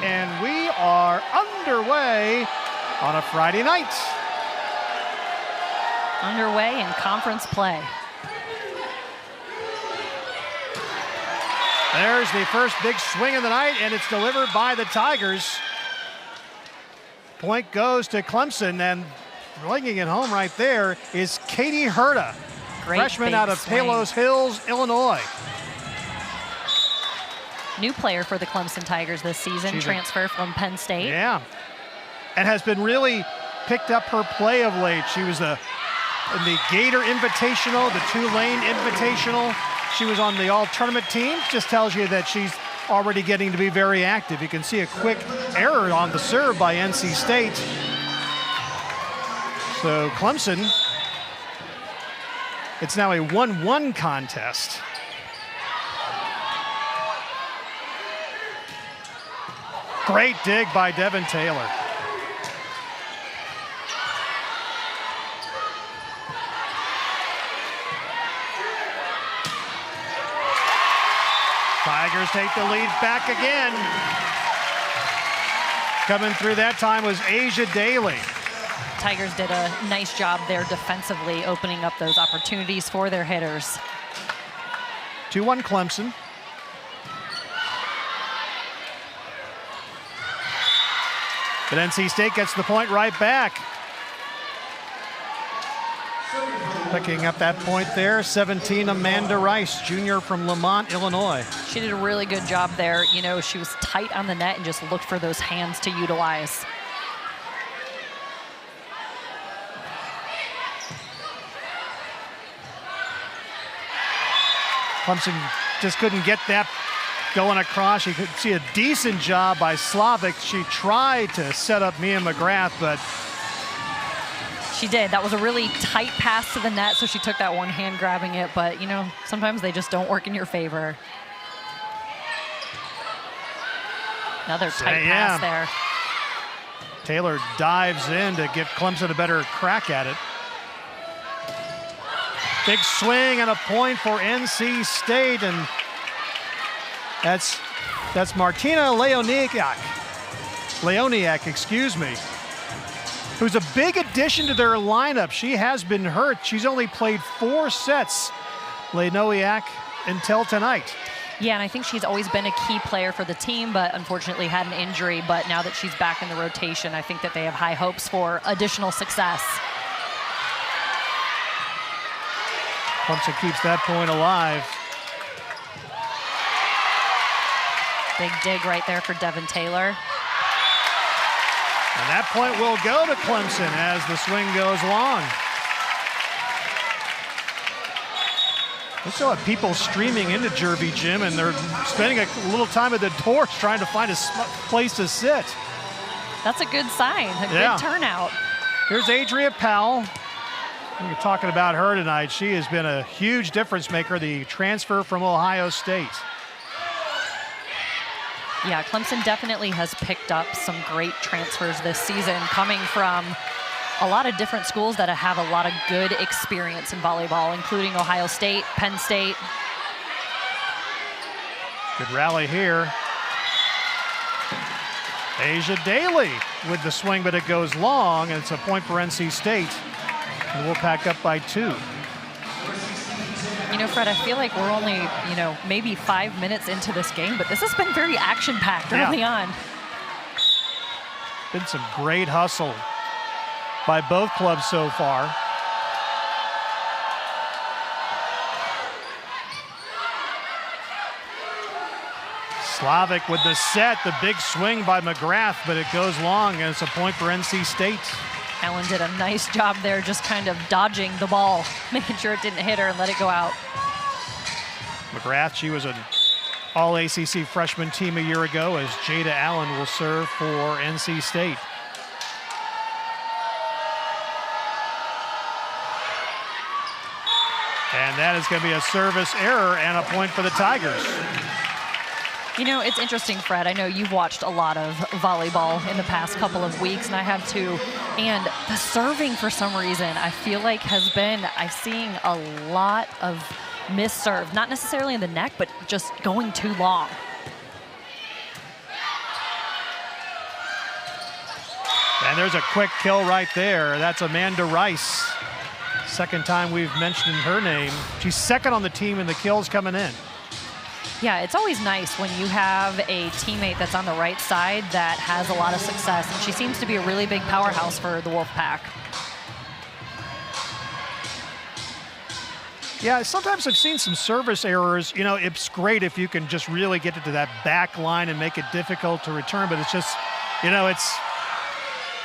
and we are underway on a Friday night. Underway in conference play. There's the first big swing of the night, and it's delivered by the Tigers. Point goes to Clemson, and bringing it home right there is Katie Herta, freshman out of Palos Hills, Illinois. New player for the Clemson Tigers this season, transfer from Penn State. Yeah, and has been really picked up her play of late. She was in the Gator Invitational, the Tulane Invitational. She was on the all-tournament team. Just tells you that she's already getting to be very active. You can see a quick error on the serve by NC State. So Clemson, it's now a 1-1 contest. Great dig by Devin Taylor. Tigers take the lead back again. Coming through that time was Asia Daly. Tigers did a nice job there defensively, opening up those opportunities for their hitters. 2-1 Clemson. But NC State gets the point right back. Picking up that point there, 17, Amanda Rice, junior from Lamont, Illinois. She did a really good job there. You know, she was tight on the net and just looked for those hands to utilize. Clemson just couldn't get that going across. You could see a decent job by Slavic. She tried to set up Mia McGrath, but she did. That was a really tight pass to the net, so she took that one hand grabbing it, but you know, sometimes they just don't work in your favor. Another tight pass there. Taylor dives in to give Clemson a better crack at it. Big swing and a point for NC State, and that's Martina Leoniak, excuse me, who's a big addition to their lineup. She has been hurt. She's only played 4 sets, Leoniak, until tonight. Yeah, and I think she's always been a key player for the team, but unfortunately had an injury. But now that she's back in the rotation, I think that they have high hopes for additional success. Clemson keeps that point alive. Big dig right there for Devin Taylor. And that point will go to Clemson as the swing goes long. We still have people streaming into Jervey Gym, and they're spending a little time at the doors trying to find a place to sit. That's a good sign, a good turnout. Here's Adria Powell. We're talking about her tonight. She has been a huge difference maker, the transfer from Ohio State. Yeah, Clemson definitely has picked up some great transfers this season, coming from a lot of different schools that have a lot of good experience in volleyball, including Ohio State, Penn State. Good rally here. Asia Daly with the swing, but it goes long, and it's a point for NC State. And we'll pack up by 2. You know, Fred, I feel like we're only, you know, maybe 5 minutes into this game, but this has been very action-packed early on. Been some great hustle by both clubs so far. Slavic with the set, the big swing by McGrath, but it goes long, and it's a point for NC State. Allen did a nice job there, just kind of dodging the ball, making sure it didn't hit her and let it go out. McGrath, she was an all-ACC freshman team a year ago, as Jada Allen will serve for NC State. And that is going to be a service error and a point for the Tigers. You know, it's interesting, Fred. I know you've watched a lot of volleyball in the past couple of weeks, and I have too. And the serving, for some reason, I feel like I'm seeing a lot of missed serve. Not necessarily in the neck, but just going too long. And there's a quick kill right there. That's Amanda Rice. Second time we've mentioned her name. She's second on the team in the kills coming in. Yeah, it's always nice when you have a teammate that's on the right side that has a lot of success, and she seems to be a really big powerhouse for the Wolfpack. Yeah, sometimes I've seen some service errors. You know, it's great if you can just really get it to that back line and make it difficult to return, but it's just, you know,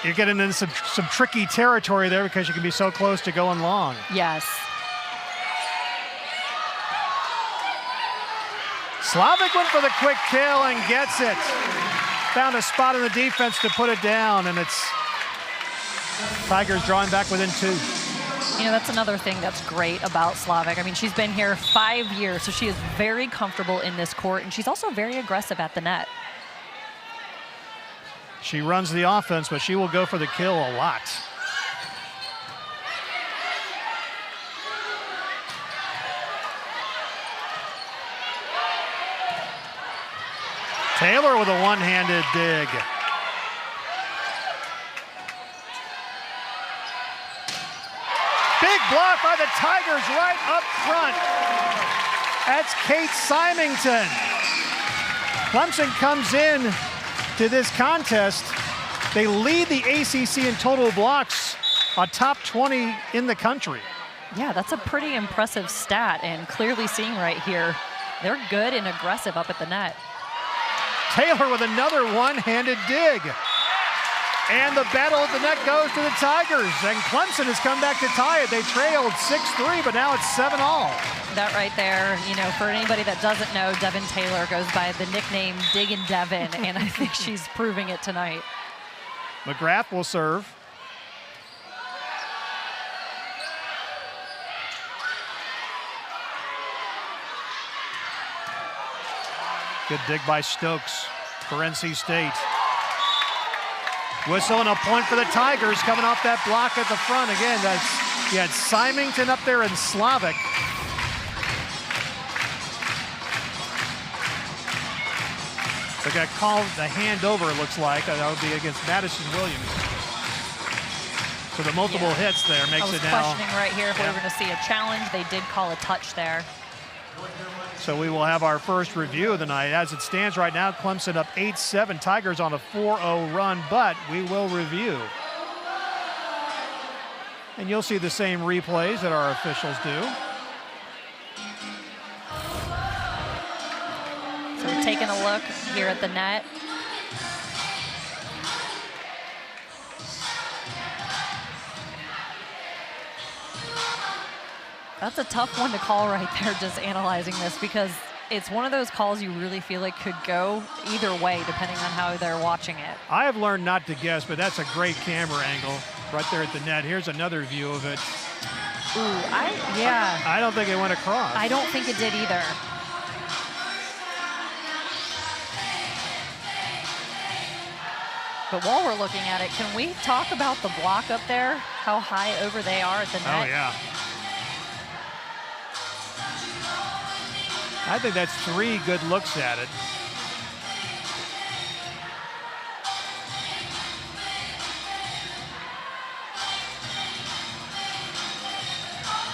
you're getting into some tricky territory there because you can be so close to going long. Yes. Slavic went for the quick kill and gets it. Found a spot in the defense to put it down, and it's Tigers drawing back within 2. You know, that's another thing that's great about Slavic. I mean, she's been here 5 years, so she is very comfortable in this court, and she's also very aggressive at the net. She runs the offense, but she will go for the kill a lot. Taylor with a one-handed dig. Big block by the Tigers right up front. That's Kate Symington. Clemson comes in to this contest. They lead the ACC in total blocks, a top 20 in the country. Yeah, that's a pretty impressive stat, and clearly seeing right here, they're good and aggressive up at the net. Taylor with another one-handed dig. And the battle at the net goes to the Tigers, and Clemson has come back to tie it. They trailed 6-3, but now it's 7-all. That right there, you know, for anybody that doesn't know, Devin Taylor goes by the nickname Diggin' Devin, and I think she's proving it tonight. McGrath will serve. Good dig by Stokes for NC State. Whistle and a point for the Tigers coming off that block at the front. Again, you had Symington up there and Slavic. They got called the handover, it looks like. That would be against Madison Williams. So the multiple hits there makes it now. I was questioning right here if we were going to see a challenge. They did call a touch there. So we will have our first review of the night. As it stands right now, Clemson up 8-7. Tigers on a 4-0 run, but we will review. And you'll see the same replays that our officials do. So we're taking a look here at the net. That's a tough one to call right there, just analyzing this, because it's one of those calls you really feel like could go either way depending on how they're watching it. I have learned not to guess, but that's a great camera angle right there at the net. Here's another view of it. Ooh, yeah. I don't think it went across. I don't think it did either. But while we're looking at it, can we talk about the block up there? How high over they are at the net? Oh, yeah. I think that's 3 good looks at it.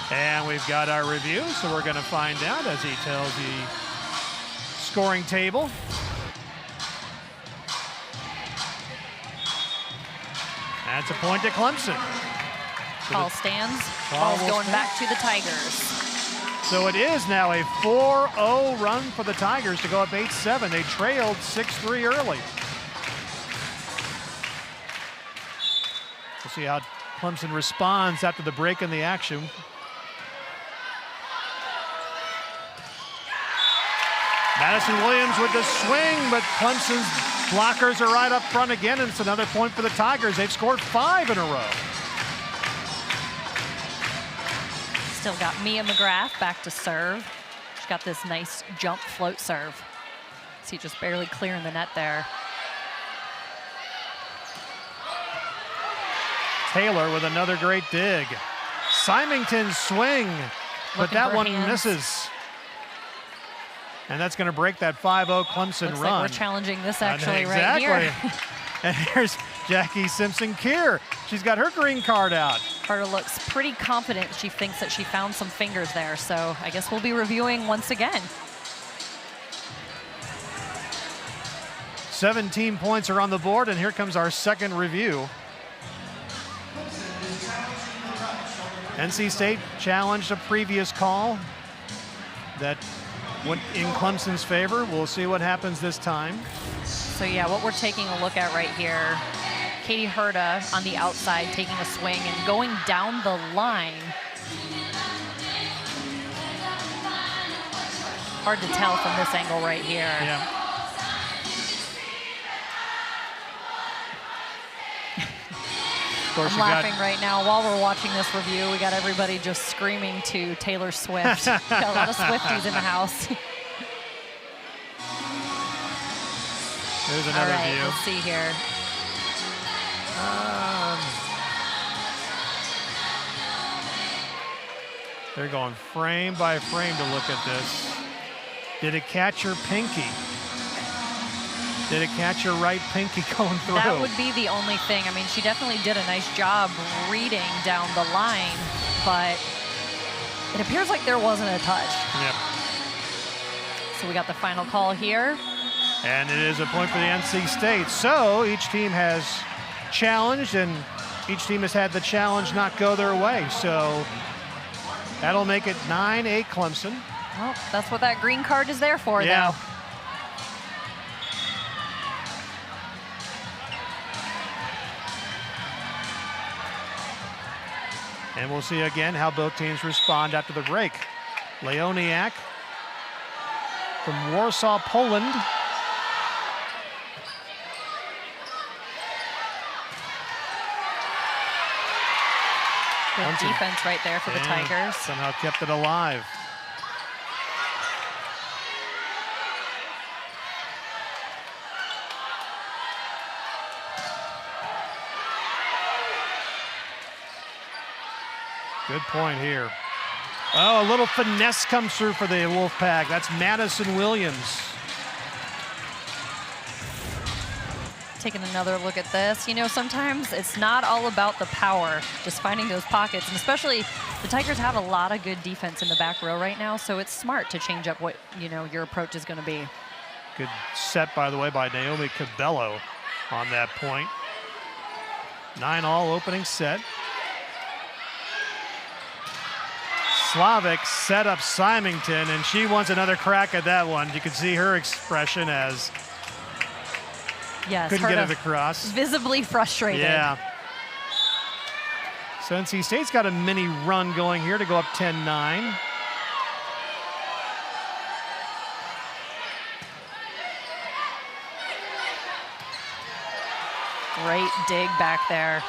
And we've got our review, so we're going to find out as he tells the scoring table. That's a point to Clemson. Call stands. Ball's going back to the Tigers. So it is now a 4-0 run for the Tigers to go up 8-7. They trailed 6-3 early. We'll see how Clemson responds after the break in the action. Madison Williams with the swing, but Clemson's blockers are right up front again, and it's another point for the Tigers. They've scored 5 in a row. Still got Mia McGrath back to serve. She's got this nice jump float serve. See, just barely clearing the net there. Taylor with another great dig. Symington's swing, but that one misses. And that's going to break that 5-0 Clemson Looks run. like we're challenging this actually exactly. right here. And here's Jackie Simpson-Keir. She's got her green card out. Carter looks pretty confident. She thinks that she found some fingers there. So I guess we'll be reviewing once again. 17 points are on the board, and here comes our second review. NC State challenged a previous call that went in Clemson's favor. We'll see what happens this time. So yeah, what we're taking a look at right here, Katie Herta on the outside taking a swing and going down the line. Hard to tell from this angle right here. Yeah. I'm laughing right now. While we're watching this review, we got everybody just screaming to Taylor Swift. Got a lot of Swifties in the house. There's another All right, view. let's see here. They're going frame by frame to look at this. Did it catch her pinky? Did it catch her right pinky going through? That would be the only thing. I mean, she definitely did a nice job reading down the line, but it appears like there wasn't a touch. Yep. So we got the final call here. And it is a point for the NC State. So each team has challenged, and each team has had the challenge not go their way. So that'll make it 9-8 Clemson. Well, that's what that green card is there for, Yeah. though. And we'll see again how both teams respond after the break. Leoniak from Warsaw, Poland. Good defense right there for the Tigers. Somehow kept it alive. Good point here. Oh, a little finesse comes through for the Wolfpack. That's Madison Williams. Taking another look at this. You know, sometimes it's not all about the power, just finding those pockets. And especially the Tigers have a lot of good defense in the back row right now, so it's smart to change up what, you know, your approach is going to be. Good set, by the way, by Naomi Cabello on that point. 9-all opening set. Slavic set up Symington, and she wants another crack at that one. You can see her expression as yes, couldn't get it across. Visibly frustrated. Yeah. So NC State's got a mini run going here to go up 10-9. Great dig back there.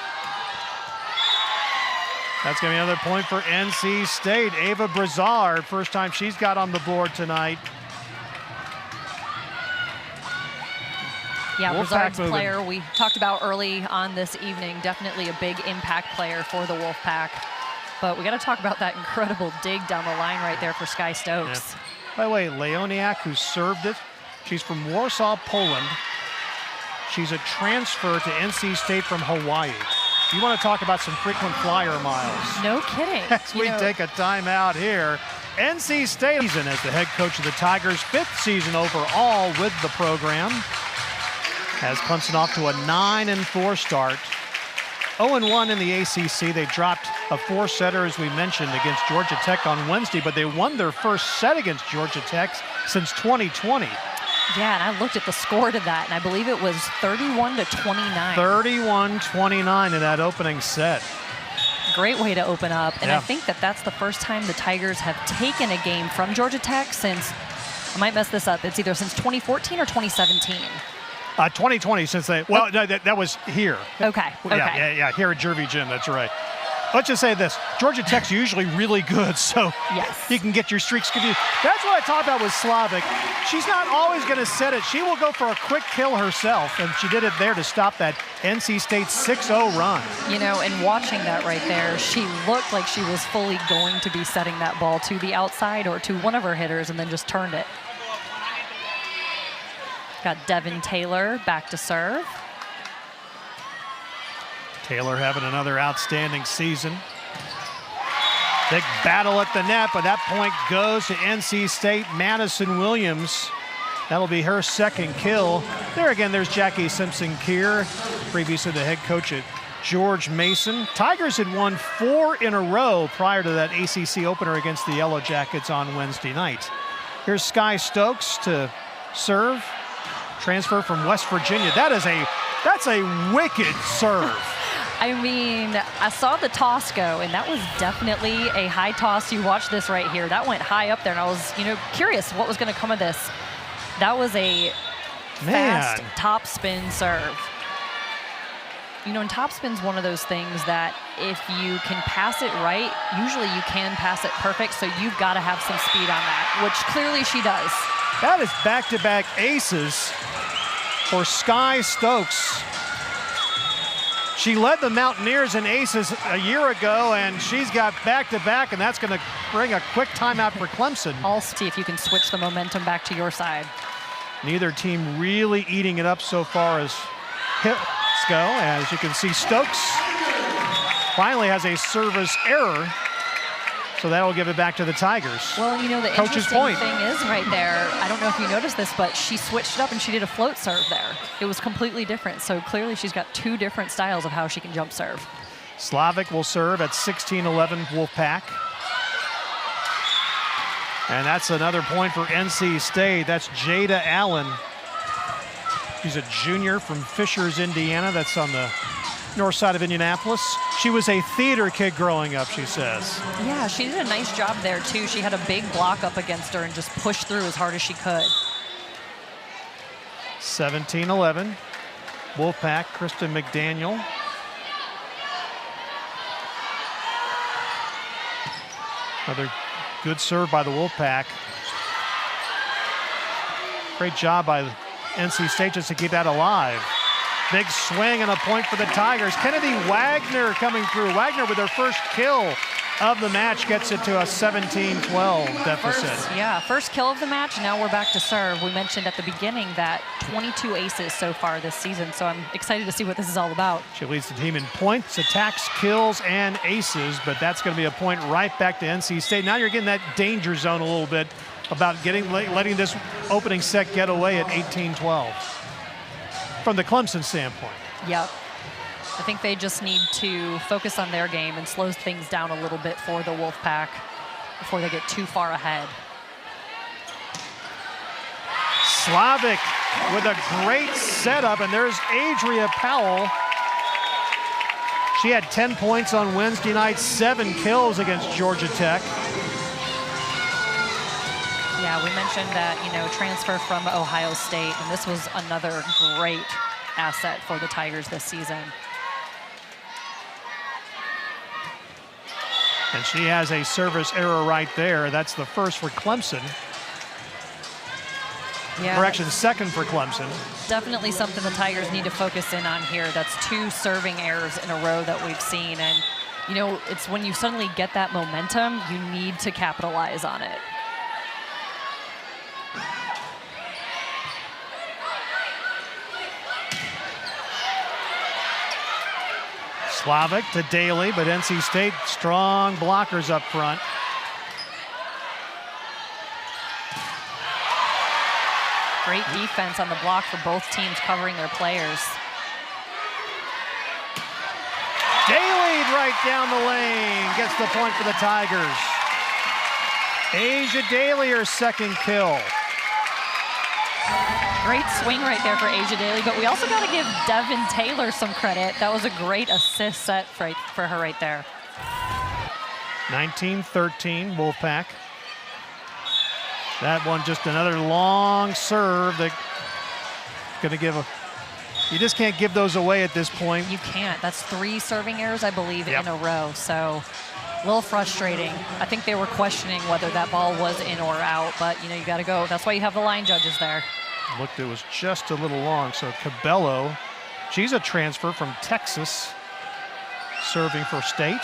That's going to be another point for NC State. Ava Brazard, first time she's got on the board tonight. Yeah, Wolfpack Brazard's moving. player we talked about early on this evening, definitely a big impact player for the Wolfpack. But we got to talk about that incredible dig down the line right there for Sky Stokes. Yeah. By the way, Leoniak, who served it, she's from Warsaw, Poland. She's a transfer to NC State from Hawaii. You want to talk about some frequent flyer miles. No kidding. As we take a timeout here. NC State as the head coach of the Tigers, 5th season overall with the program. Has Clemson off to a 9-4 start. 0-1 in the ACC. They dropped a 4-setter, as we mentioned, against Georgia Tech on Wednesday, but they won their first set against Georgia Tech since 2020. Yeah, and I looked at the score to that, and I believe it was 31-29. 31-29 in that opening set. Great way to open up, and Yeah. I think that that's the first time the Tigers have taken a game from Georgia Tech since, I might mess this up, it's either since 2014 or 2017. 2020 since they, well, no, that was here. Okay, okay. Yeah, here at Jervey Gym, that's right. Let's just say this, Georgia Tech's usually really good, so Yes. you can get your streaks confused. That's what I talked about with Slavic. She's not always going to set it. She will go for a quick kill herself, and she did it there to stop that NC State 6-0 run. You know, and watching that right there, she looked like she was fully going to be setting that ball to the outside or to one of her hitters and then just turned it. Got Devin Taylor back to serve. Taylor having another outstanding season. Big battle at the net, but that point goes to NC State. Madison Williams, that'll be her second kill. There again, there's Jackie Simpson-Keir, previously the head coach at George Mason. Tigers had won 4 in a row prior to that ACC opener against the Yellow Jackets on Wednesday night. Here's Sky Stokes to serve. Transfer from West Virginia. That's a wicked serve. I mean, I saw the toss go, and that was definitely a high toss. You watch this right here. That went high up there, and I was, curious what was going to come of this. That was a fast top spin serve. And top spin's one of those things that if you can pass it right, usually you can pass it perfect, so you've got to have some speed on that, which clearly she does. That is back-to-back aces for Sky Stokes. She led the Mountaineers in aces a year ago, and she's got back-to-back, and that's going to bring a quick timeout for Clemson. I'll see if you can switch the momentum back to your side. Neither team really eating it up so far as hits go. As you can see, Stokes finally has a service error, so that'll give it back to the Tigers. Well, the Coach's interesting point. thing is right there, I don't know if you noticed this, but she switched it up and she did a float serve there. It was completely different, so clearly she's got 2 different styles of how she can jump serve. Slavic will serve at 16-11 Wolfpack. And that's another point for NC State. That's Jada Allen. She's a junior from Fishers, Indiana. That's on the north side of Indianapolis. She was a theater kid growing up, she says. Yeah, she did a nice job there, too. She had a big block up against her and just pushed through as hard as she could. 17-11. Wolfpack, Kristen McDaniel. Another good serve by the Wolfpack. Great job by NC State just to keep that alive. Big swing and a point for the Tigers. Kennedy Wagner coming through. Wagner with her first kill of the match gets it to a 17-12 deficit. First kill of the match. Now we're back to serve. We mentioned at the beginning that 22 aces so far this season, so I'm excited to see what this is all about. She leads the team in points, attacks, kills, and aces, but that's going to be a point right back to NC State. Now you're getting that danger zone a little bit about letting this opening set get away at 18-12 from the Clemson standpoint. Yep. I think they just need to focus on their game and slow things down a little bit for the Wolfpack before they get too far ahead. Slavic with a great setup, and there's Adria Powell. She had 10 points on Wednesday night, 7 kills against Georgia Tech. Yeah, we mentioned that, transfer from Ohio State, and this was another great asset for the Tigers this season. And she has a service error right there. That's the first for Clemson. Yeah. Correction, second for Clemson. Definitely something the Tigers need to focus in on here. That's 2 serving errors in a row that we've seen. And, it's when you suddenly get that momentum, you need to capitalize on it. Slavic to Daly, but NC State strong blockers up front. Great defense on the block for both teams covering their players. Daly right down the lane, gets the point for the Tigers. Asia Daly, her second kill. Great swing right there for Asia Daly, but we also got to give Devin Taylor some credit. That was a great assist set for her right there. 19-13 Wolfpack. That one just another long serve that going to give a... You just can't give those away at this point. You can't. That's 3 serving errors, I believe, in a row. So a little frustrating. I think they were questioning whether that ball was in or out, but, you got to go. That's why you have the line judges there. Looked, it was just a little long. So Cabello, she's a transfer from Texas, serving for State.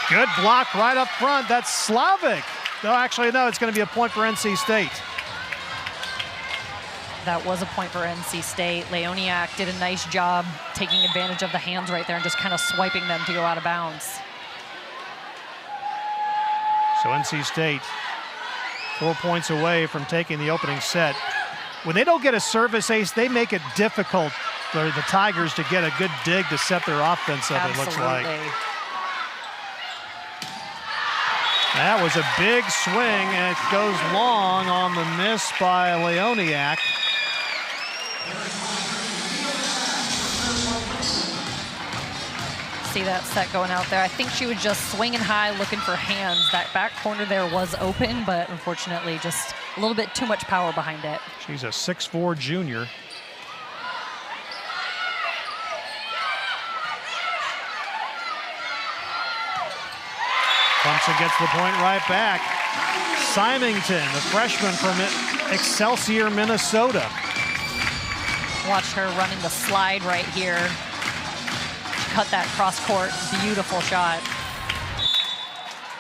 Good block right up front. That's Slavic. No, actually, no, it's going to be a point for NC State. That was a point for NC State. Leoniak did a nice job taking advantage of the hands right there and just kind of swiping them to go out of bounds. So NC State 4 points away from taking the opening set. When they don't get a service ace, they make it difficult for the Tigers to get a good dig to set their offense up. Absolutely. It looks like. That was a big swing, and it goes long on the miss by Leoniak. See that set going out there. I think she was just swinging high, looking for hands. That back corner there was open, but unfortunately just a little bit too much power behind it. She's a 6'4" junior. Clemson gets the point right back. Symington, the freshman from Excelsior, Minnesota. Watch her running the slide right here. Cut that cross court, beautiful shot.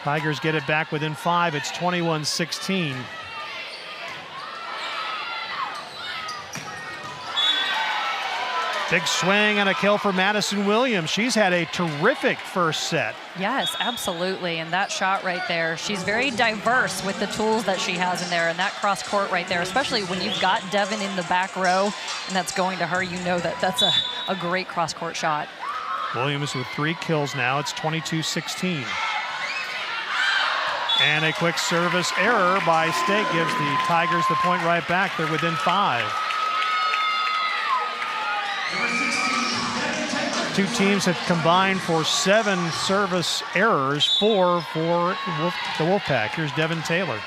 Tigers get it back within 5. It's 21-16. Big swing and a kill for Madison Williams. She's had a terrific first set. Yes, absolutely. And that shot right there, she's very diverse with the tools that she has in there. And that cross court right there, especially when you've got Devin in the back row and that's going to her, you know that that's a great cross court shot. Williams with 3 kills now. It's 22-16. And a quick service error by State gives the Tigers the point right back. They're within 5. Two teams have combined for 7 service errors, 4 for the Wolfpack. Here's Devin Taylor.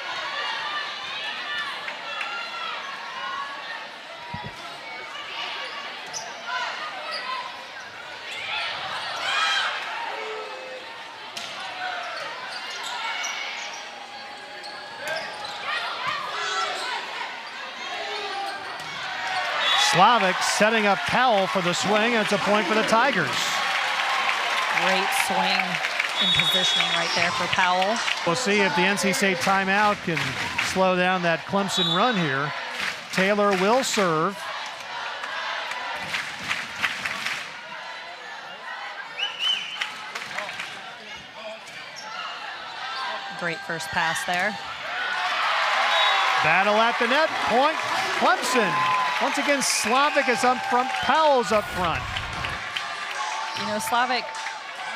Slavic setting up Powell for the swing, and it's a point for the Tigers. Great swing and positioning right there for Powell. We'll see if the NC State timeout can slow down that Clemson run here. Taylor will serve. Great first pass there. Battle at the net, point Clemson. Once again, Slavic is up front, Powell's up front. You know, Slavic,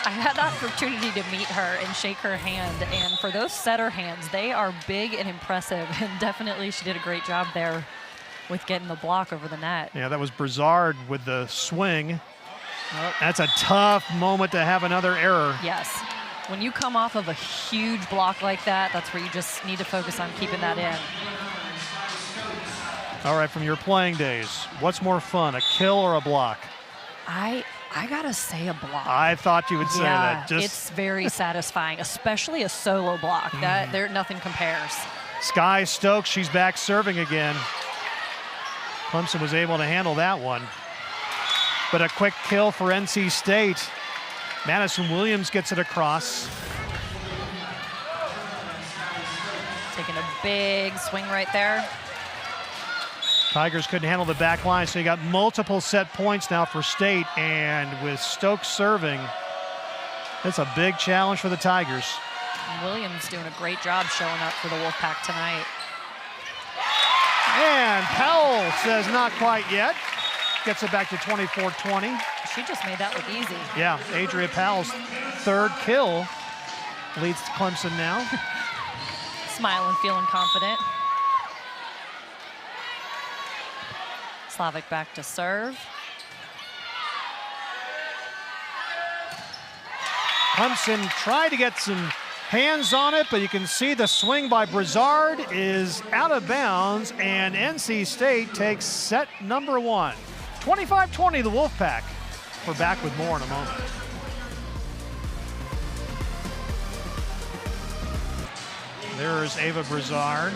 I had the opportunity to meet her and shake her hand, and for those setter hands, they are big and impressive, and definitely she did a great job there with getting the block over the net. Yeah, that was Brizard with the swing. That's a tough moment to have another error. Yes. When you come off of a huge block like that, that's where you just need to focus on keeping that in. All right, from your playing days, what's more fun, a kill or a block? I gotta say a block. I thought you would say that. It's very satisfying, especially a solo block. That nothing compares. Sky Stokes, she's back serving again. Clemson was able to handle that one. But a quick kill for NC State. Madison Williams gets it across. Taking a big swing right there. Tigers couldn't handle the back line, so you got multiple set points now for State, and with Stokes serving, it's a big challenge for the Tigers. Williams doing a great job showing up for the Wolfpack tonight. And Powell says not quite yet. Gets it back to 24-20. She just made that look easy. Yeah, Adria Powell's 3rd kill leads to Clemson now. Smiling, feeling confident. Slavic back to serve. Clemson tried to get some hands on it, but you can see the swing by Brizard is out of bounds, and NC State takes set number 1. 25-20, the Wolfpack. We're back with more in a moment. There's Ava Brizard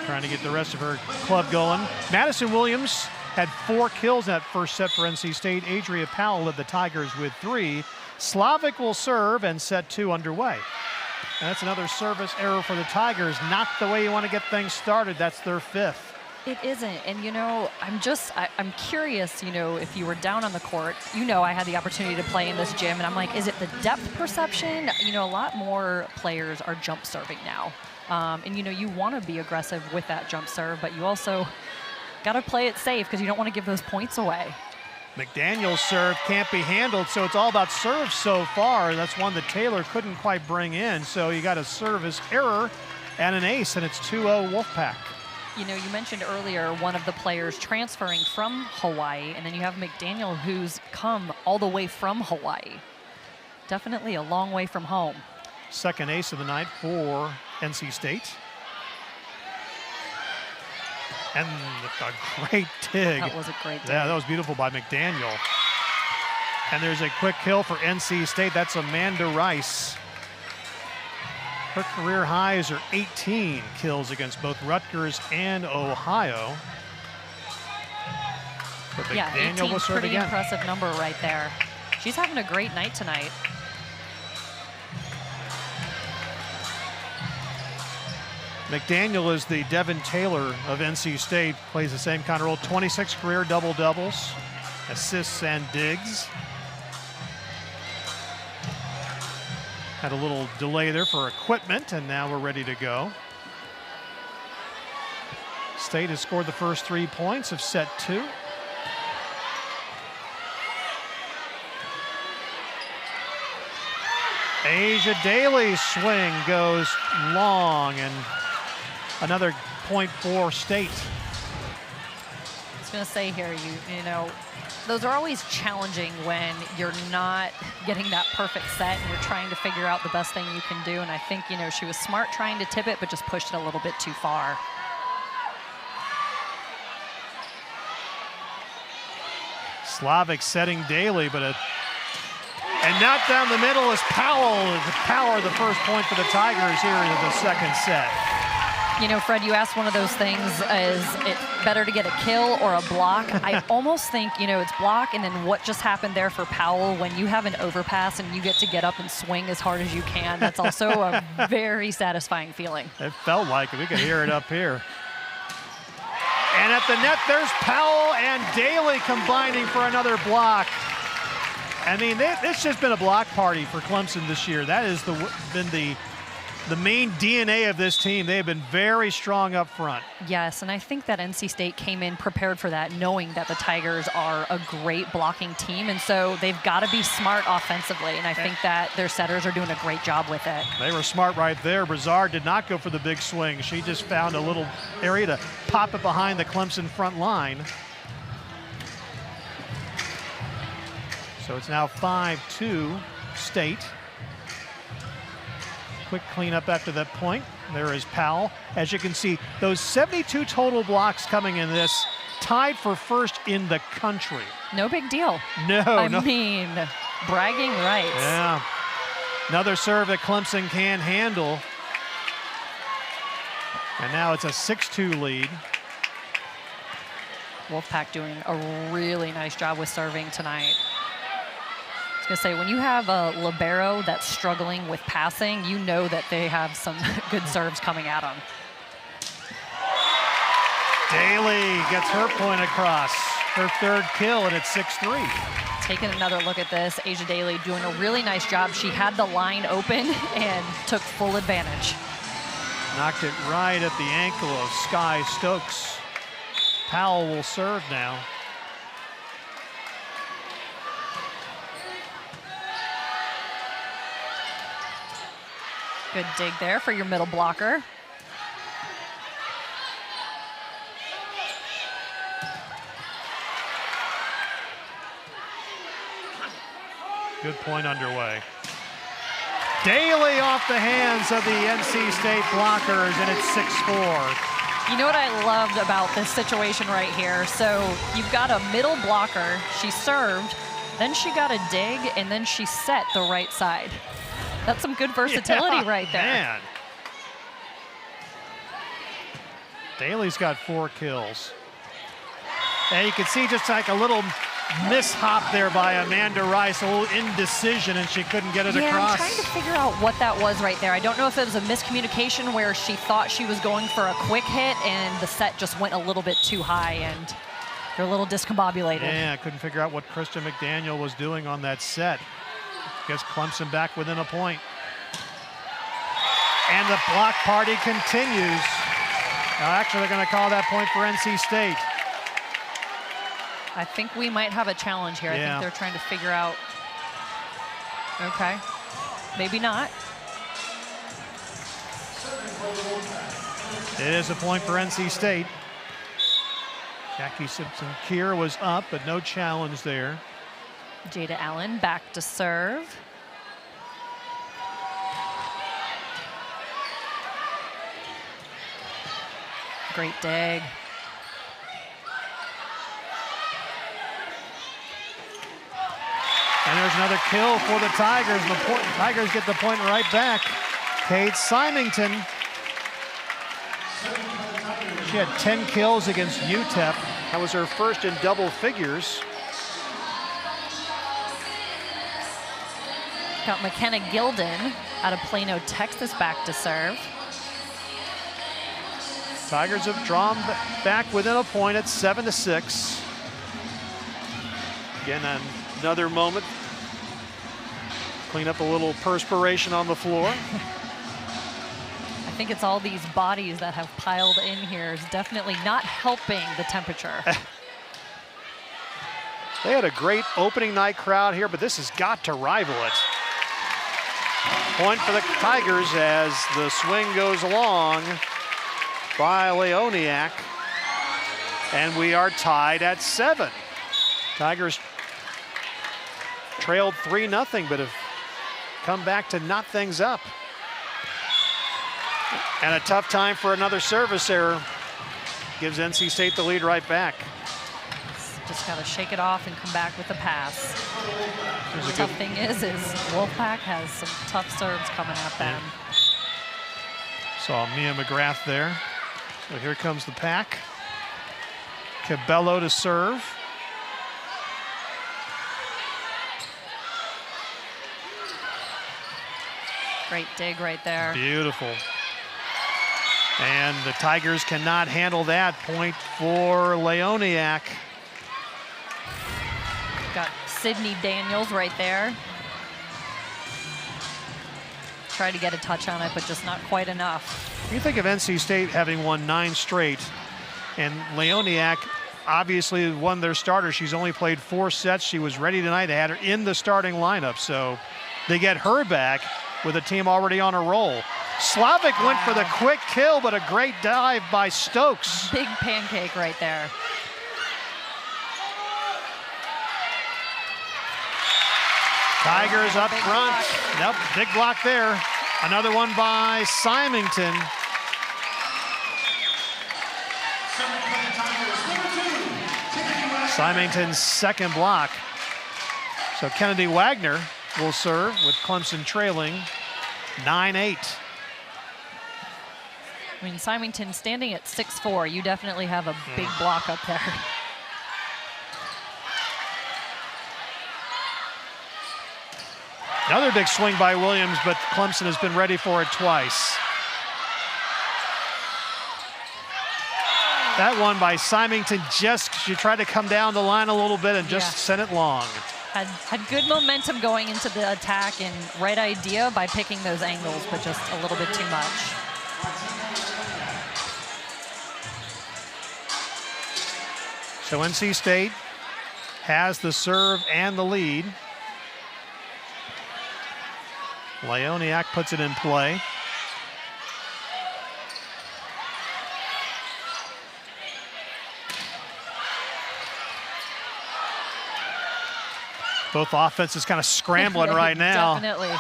trying to get the rest of her club going. Madison Williams had 4 kills in that first set for NC State. Adria Powell led the Tigers with 3. Slavic will serve, and set 2 underway. And that's another service error for the Tigers. Not the way you want to get things started. That's their 5th. It isn't. And, you know, I'm curious, you know, if you were down on the court, you know, I had the opportunity to play in this gym, and I'm like, is it the depth perception? You know, a lot more players are jump serving now. And, you know, you want to be aggressive with that jump serve, but you also got to play it safe because you don't want to give those points away. McDaniel's serve can't be handled, so it's all about serve so far. That's one that Taylor couldn't quite bring in. So you got a service error and an ace, and it's 2-0 Wolfpack. You know, you mentioned earlier one of the players transferring from Hawaii, and then you have McDaniel, who's come all the way from Hawaii. Definitely a long way from home. Second ace of the night for NC State. And a great dig. That was a great dig. Yeah, that was beautiful by McDaniel. And there's a quick kill for NC State. That's Amanda Rice. Her career highs are 18 kills against both Rutgers and Ohio. But McDaniel yeah, 18, will serve pretty again. Impressive number right there. She's having a great night tonight. McDaniel is the Devin Taylor of NC State, plays the same kind of role. 26 career double-doubles, assists and digs. Had a little delay there for equipment, and now we're ready to go. State has scored the first 3 points of set 2. Asia Daly's swing goes long, and another point for State. I was going to say here, you know, those are always challenging when you're not getting that perfect set and you're trying to figure out the best thing you can do. And I think, you know, she was smart trying to tip it, but just pushed it a little bit too far. Slavic setting Daly, but and not down the middle is Powell. Power the first point for the Tigers here in the second set. You know, Fred, you asked one of those things, is it better to get a kill or a block? I almost think, you know, it's block, and then what just happened there for Powell, when you have an overpass and you get to get up and swing as hard as you can, that's also a very satisfying feeling. It felt like it. We could hear it up here. And at the net, there's Powell and Daly combining for another block. I mean, it's just been a block party for Clemson this year. That has been the main DNA of this team. They have been very strong up front. Yes, and I think that NC State came in prepared for that, knowing that the Tigers are a great blocking team, and so they've got to be smart offensively, and I think that their setters are doing a great job with it. They were smart right there. Brazard did not go for the big swing. She just found a little area to pop it behind the Clemson front line. So it's now 5-2 State. Quick cleanup after that point. There is Powell. As you can see, those 72 total blocks coming in this, tied for first in the country. No big deal. I mean, bragging rights. Yeah. Another serve that Clemson can handle. And now it's a 6-2 lead. Wolfpack doing a really nice job with serving tonight. I was going to say, when you have a libero that's struggling with passing, you know that they have some good serves coming at them. Daly gets her point across. Her third kill, and it's 6-3. Taking another look at this, Asia Daly doing a really nice job. She had the line open and took full advantage. Knocked it right at the ankle of Sky Stokes. Powell will serve now. Good dig there for your middle blocker. Good point underway. Daly off the hands of the NC State blockers, and it's 6-4. You know what I loved about this situation right here? So you've got a middle blocker. She served, then she got a dig, and then she set the right side. That's some good versatility right there. Man. Daly's got 4 kills. And you can see just like a little mishap there by Amanda Rice, a little indecision, and she couldn't get it across. I'm trying to figure out what that was right there. I don't know if it was a miscommunication where she thought she was going for a quick hit and the set just went a little bit too high and they're a little discombobulated. Yeah, I couldn't figure out what Kristen McDaniel was doing on that set. Gets Clemson back within a point. And the block party continues. Now, actually, they're going to call that point for NC State. I think we might have a challenge here. Yeah. I think they're trying to figure out. Okay, maybe not. It is a point for NC State. Jackie Simpson-Keir was up, but no challenge there. Jada Allen back to serve. Great dig. And there's another kill for the Tigers. The Tigers get the point right back. Kate Symington. She had 10 kills against UTEP. That was her first in double figures. Got McKenna Gilden out of Plano, Texas back to serve. Tigers have drawn back within a point at 7-6. Again, another moment. Clean up a little perspiration on the floor. I think it's all these bodies that have piled in here is definitely not helping the temperature. They had a great opening night crowd here, but this has got to rival it. Point for the Tigers as the swing goes along by Leoniak. And we are tied at 7. Tigers trailed 3-0, but have come back to knot things up. And a tough time for another service error. Gives NC State the lead right back. Just got to shake it off and come back with a pass. The tough thing is Wolfpack has some tough serves coming at them. Yeah. Saw Mia McGrath there. So here comes the pack. Cabello to serve. Great dig right there. Beautiful. And the Tigers cannot handle that. Point for Leoniak. Got Sydney Daniels right there. Tried to get a touch on it, but just not quite enough. You think of NC State having won 9 straight, and Leoniak obviously won their starter. She's only played 4 sets. She was ready tonight. They had her in the starting lineup, so they get her back with a team already on a roll. Slavic went for the quick kill, but a great dive by Stokes. Big pancake right there. Tigers up front. Nope, big block there. Another one by Symington. Symington's second block. So Kennedy Wagner will serve with Clemson trailing 9-8. I mean, Symington standing at 6'4", you definitely have a big block up there. Another big swing by Williams, but Clemson has been ready for it twice. That one by Symington, just she tried to come down the line a little bit and just sent it long. Had good momentum going into the attack and right idea by picking those angles, but just a little bit too much. So NC State has the serve and the lead. Leoniak puts it in play. Both offenses kind of scrambling right now. Definitely.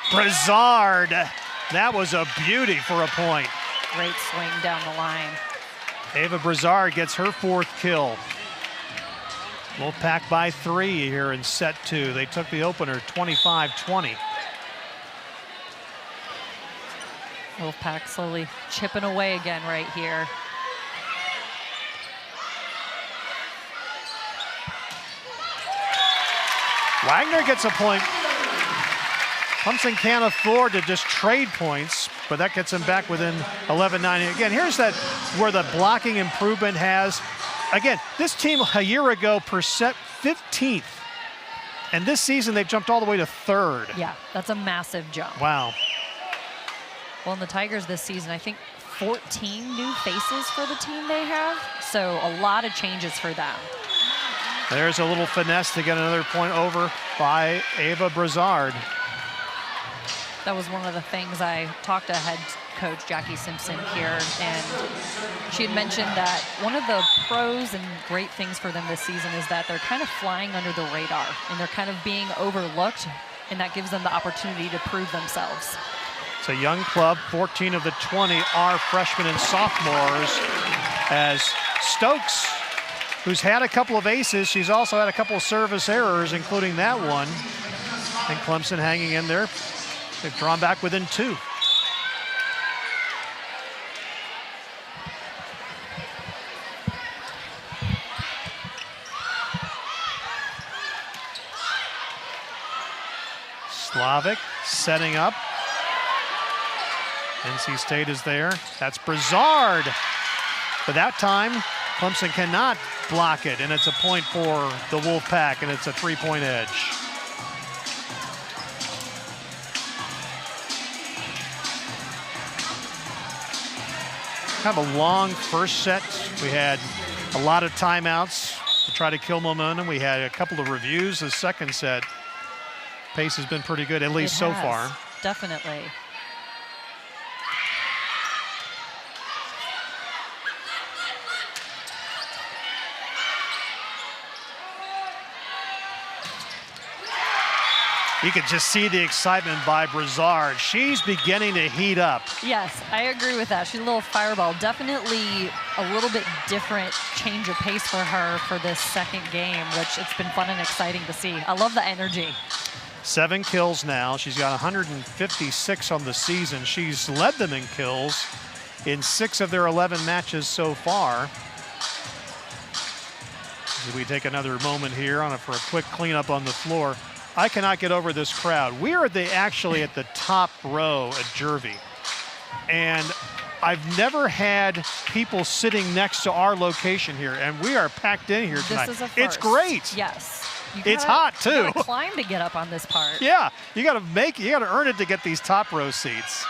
Brizard, that was a beauty for a point. Great swing down the line. Ava Brizard gets her 4th kill. Wolfpack by 3 here in set 2. They took the opener 25-20. Wolfpack slowly chipping away again right here. Wagner gets a point. Clemson can't afford to just trade points, but that gets them back within 11-9. Again, here's that where the blocking improvement has. Again, this team a year ago percent 15th. And this season they've jumped all the way to 3rd. Yeah, that's a massive jump. Wow. Well, in the Tigers this season, I think 14 new faces for the team they have. So a lot of changes for them. There's a little finesse to get another point over by Ava Brizard. That was one of the things I talked to head coach Jackie Simpson here, and she had mentioned that one of the pros and great things for them this season is that they're kind of flying under the radar and they're kind of being overlooked, and that gives them the opportunity to prove themselves. It's a young club. 14 of the 20 are freshmen and sophomores, as Stokes, who's had a couple of aces, she's also had a couple of service errors, including that one. And Clemson hanging in there. They've drawn back within 2. Slavic setting up. NC State is there. That's Brizard. But that time, Clemson cannot block it, and it's a point for the Wolfpack, and it's a 3-point edge. Kind of a long first set. We had a lot of timeouts to try to kill momentum. We had a couple of reviews. The second set pace has been pretty good, at least so far. Definitely. You could just see the excitement by Brizard. She's beginning to heat up. Yes, I agree with that. She's a little fireball. Definitely a little bit different change of pace for her for this second game, which it's been fun and exciting to see. I love the energy. 7 kills now. She's got 156 on the season. She's led them in kills in 6 of their 11 matches so far. We take another moment here for a quick cleanup on the floor. I cannot get over this crowd. We are actually at the top row at Jervey. And I've never had people sitting next to our location here, and we are packed in here tonight. This is a first. It's great. Yes. It's hot too. You gotta climb to get up on this part. Yeah, you gotta earn it to get these top row seats.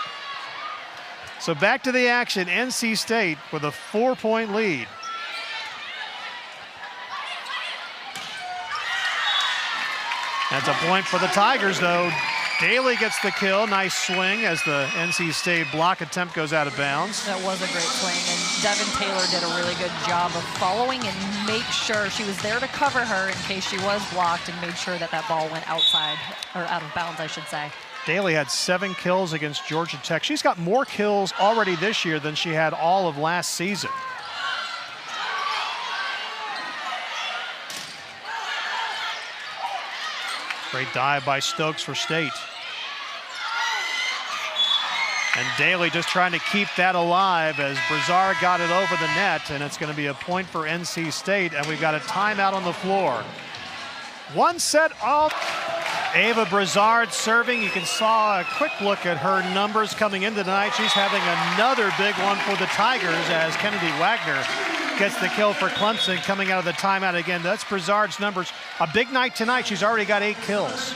So back to the action. NC State with a 4-point lead. That's a point for the Tigers, though. Daly gets the kill. Nice swing as the NC State block attempt goes out of bounds. That was a great swing, and Devin Taylor did a really good job of following and make sure she was there to cover her in case she was blocked, and made sure that that ball went outside, or out of bounds, I should say. Daly had 7 kills against Georgia Tech. She's got more kills already this year than she had all of last season. Great dive by Stokes for State. And Daly just trying to keep that alive as Brizard got it over the net, and it's going to be a point for NC State, and we've got a timeout on the floor. 1 set off. Ava Brizard serving. You can saw a quick look at her numbers coming into tonight. She's having another big one for the Tigers as Kennedy Wagner gets the kill for Clemson coming out of the timeout again. That's Brizard's numbers. A big night tonight. She's already got 8 kills.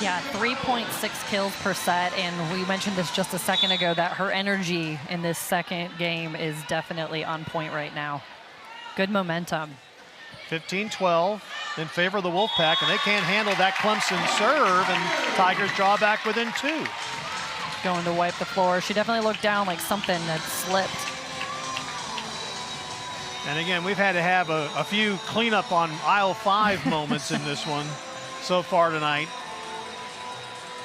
Yeah, 3.6 kills per set, and we mentioned this just a second ago that her energy in this second game is definitely on point right now. Good momentum. 15-12 in favor of the Wolfpack, and they can't handle that Clemson serve, and Tigers draw back within 2. Going to wipe the floor. She definitely looked down like something had slipped. And again, we've had to have a few cleanup on aisle 5 moments in this one so far tonight.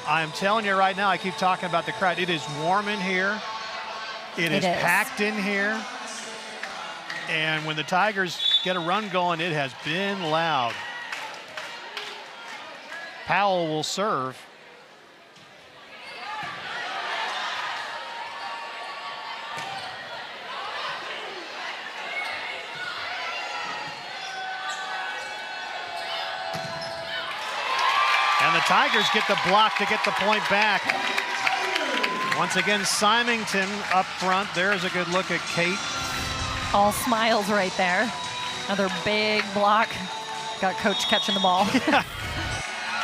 I'm telling you right now, I keep talking about the crowd. It is warm in here. It is packed in here. And when the Tigers get a run going, it has been loud. Powell will serve. Tigers get the block to get the point back. Once again, Symington up front. There's a good look at Kate. All smiles right there. Another big block. Got Coach catching the ball.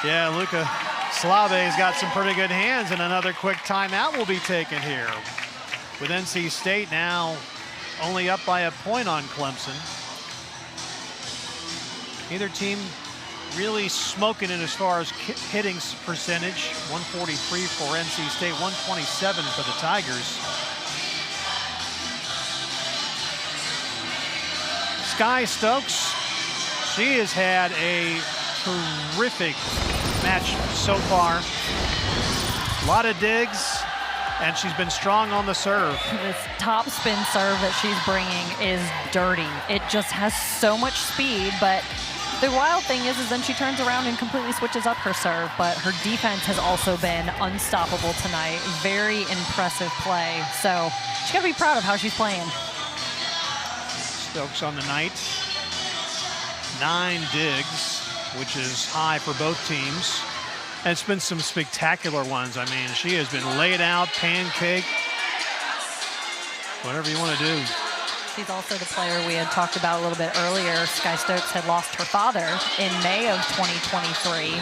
Yeah, Luca Slave's got some pretty good hands, and another quick timeout will be taken here. With NC State now only up by a point on Clemson. Neither team really smoking it as far as hitting percentage. 143 for NC State, 127 for the Tigers. Sky Stokes, she has had a terrific match so far. A lot of digs, and she's been strong on the serve. This top spin serve that she's bringing is dirty. It just has so much speed, but the wild thing is then she turns around and completely switches up her serve, but her defense has also been unstoppable tonight. Very impressive play. So she's got to be proud of how she's playing. Stokes on the night. 9 digs, which is high for both teams. And it's been some spectacular ones. I mean, she has been laid out, pancake, whatever you want to do. She's also the player we had talked about a little bit earlier. Sky Stokes had lost her father in May of 2023.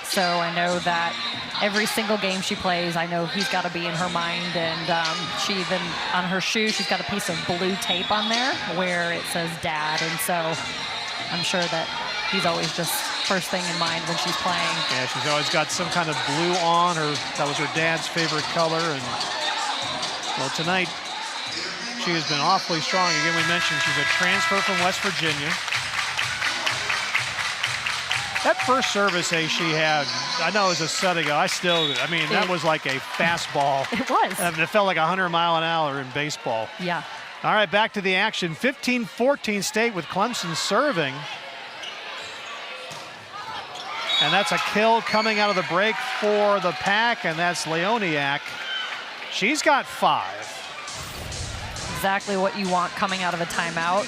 So I know that every single game she plays, I know he's got to be in her mind. And she even, on her shoe, she's got a piece of blue tape on there where it says Dad. And so I'm sure that he's always just first thing in mind when she's playing. Yeah, she's always got some kind of blue on. That was her dad's favorite color. And well, tonight, she has been awfully strong. Again, we mentioned she's a transfer from West Virginia. That first service she had, I know it was a set ago. That was like a fastball. It was. It felt like 100 mile an hour in baseball. Yeah. All right, back to the action. 15-14 State with Clemson serving. And that's a kill coming out of the break for the Pack, and that's Leoniak. She's got 5. Exactly what you want coming out of a timeout.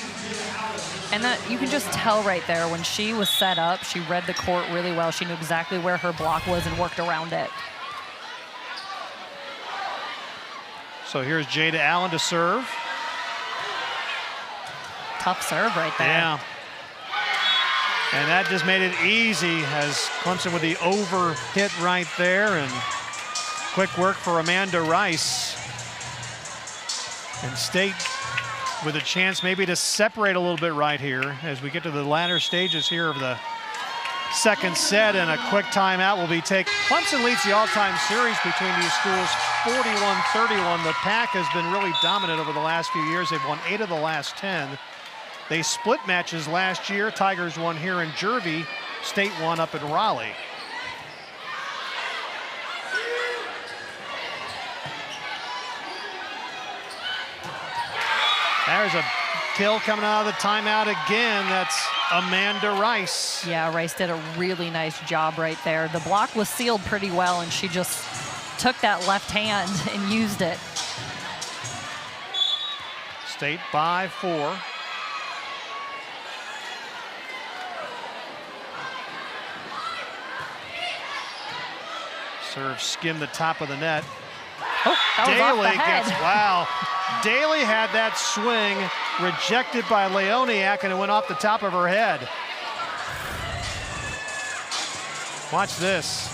And that you can just tell right there when she was set up, she read the court really well. She knew exactly where her block was and worked around it. So here's Jada Allen to serve. Tough serve right there. Yeah. And that just made it easy as Clemson with the over hit right there, and quick work for Amanda Rice. And State with a chance maybe to separate a little bit right here as we get to the latter stages here of the second set, and a quick timeout will be taken. Clemson leads the all-time series between these schools 41-31. The Pack has been really dominant over the last few years. They've won 8 of the last 10. They split matches last year. Tigers won here in Jervey. State won up in Raleigh. There's a kill coming out of the timeout again. That's Amanda Rice. Yeah, Rice did a really nice job right there. The block was sealed pretty well, and she just took that left hand and used it. State by 4. Serve skimmed the top of the net. Oh, that was off the head. Wow. Daly had that swing rejected by Leoniak, and it went off the top of her head. Watch this.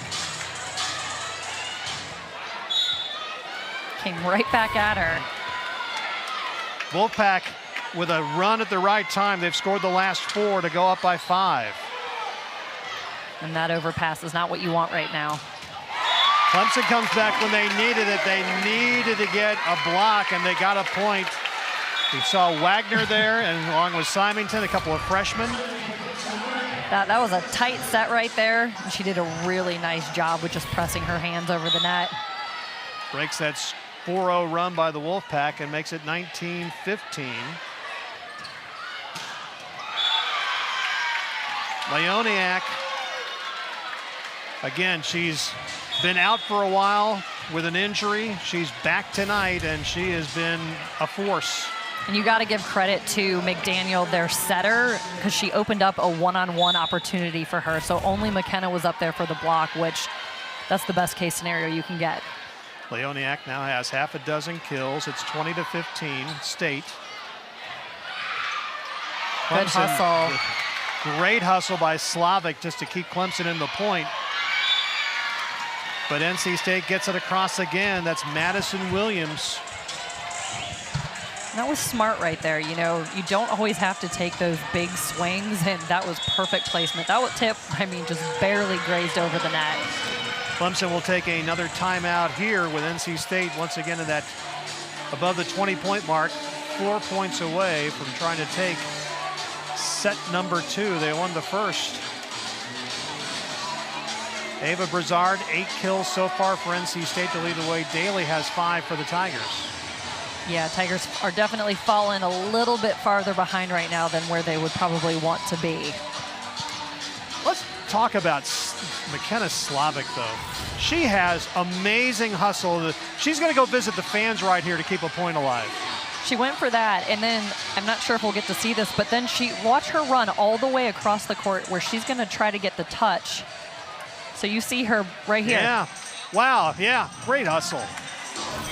Came right back at her. Wolfpack with a run at the right time. They've scored the last 4 to go up by 5. And that overpass is not what you want right now. Clemson comes back when they needed it. They needed to get a block, and they got a point. We saw Wagner there, and along with Symington, a couple of freshmen. That was a tight set right there. She did a really nice job with just pressing her hands over the net. Breaks that 4-0 run by the Wolfpack and makes it 19-15. Leoniak, again, she's been out for a while with an injury. She's back tonight, and she has been a force. And you got to give credit to McDaniel, their setter, because she opened up a one-on-one opportunity for her. So only McKenna was up there for the block, which that's the best case scenario you can get. Leoniak now has half a dozen kills. It's 20-15 State. Good hustle. Great hustle by Slavic just to keep Clemson in the point. But NC State gets it across again. That's Madison Williams. That was smart right there. You know, you don't always have to take those big swings, and that was perfect placement. That was tip, I mean, just barely grazed over the net. Clemson will take another timeout here with NC State once again in that above the 20-point mark, 4 points away from trying to take set number 2. They won the first. Ava Brizard, 8 kills so far for NC State to lead the way. Daly has 5 for the Tigers. Yeah, Tigers are definitely falling a little bit farther behind right now than where they would probably want to be. Let's talk about McKenna Slavic, though. She has amazing hustle. She's going to go visit the fans right here to keep a point alive. She went for that, and then I'm not sure if we'll get to see this, but then watch her run all the way across the court where she's going to try to get the touch. So you see her right here. Yeah. Wow. Yeah. Great hustle.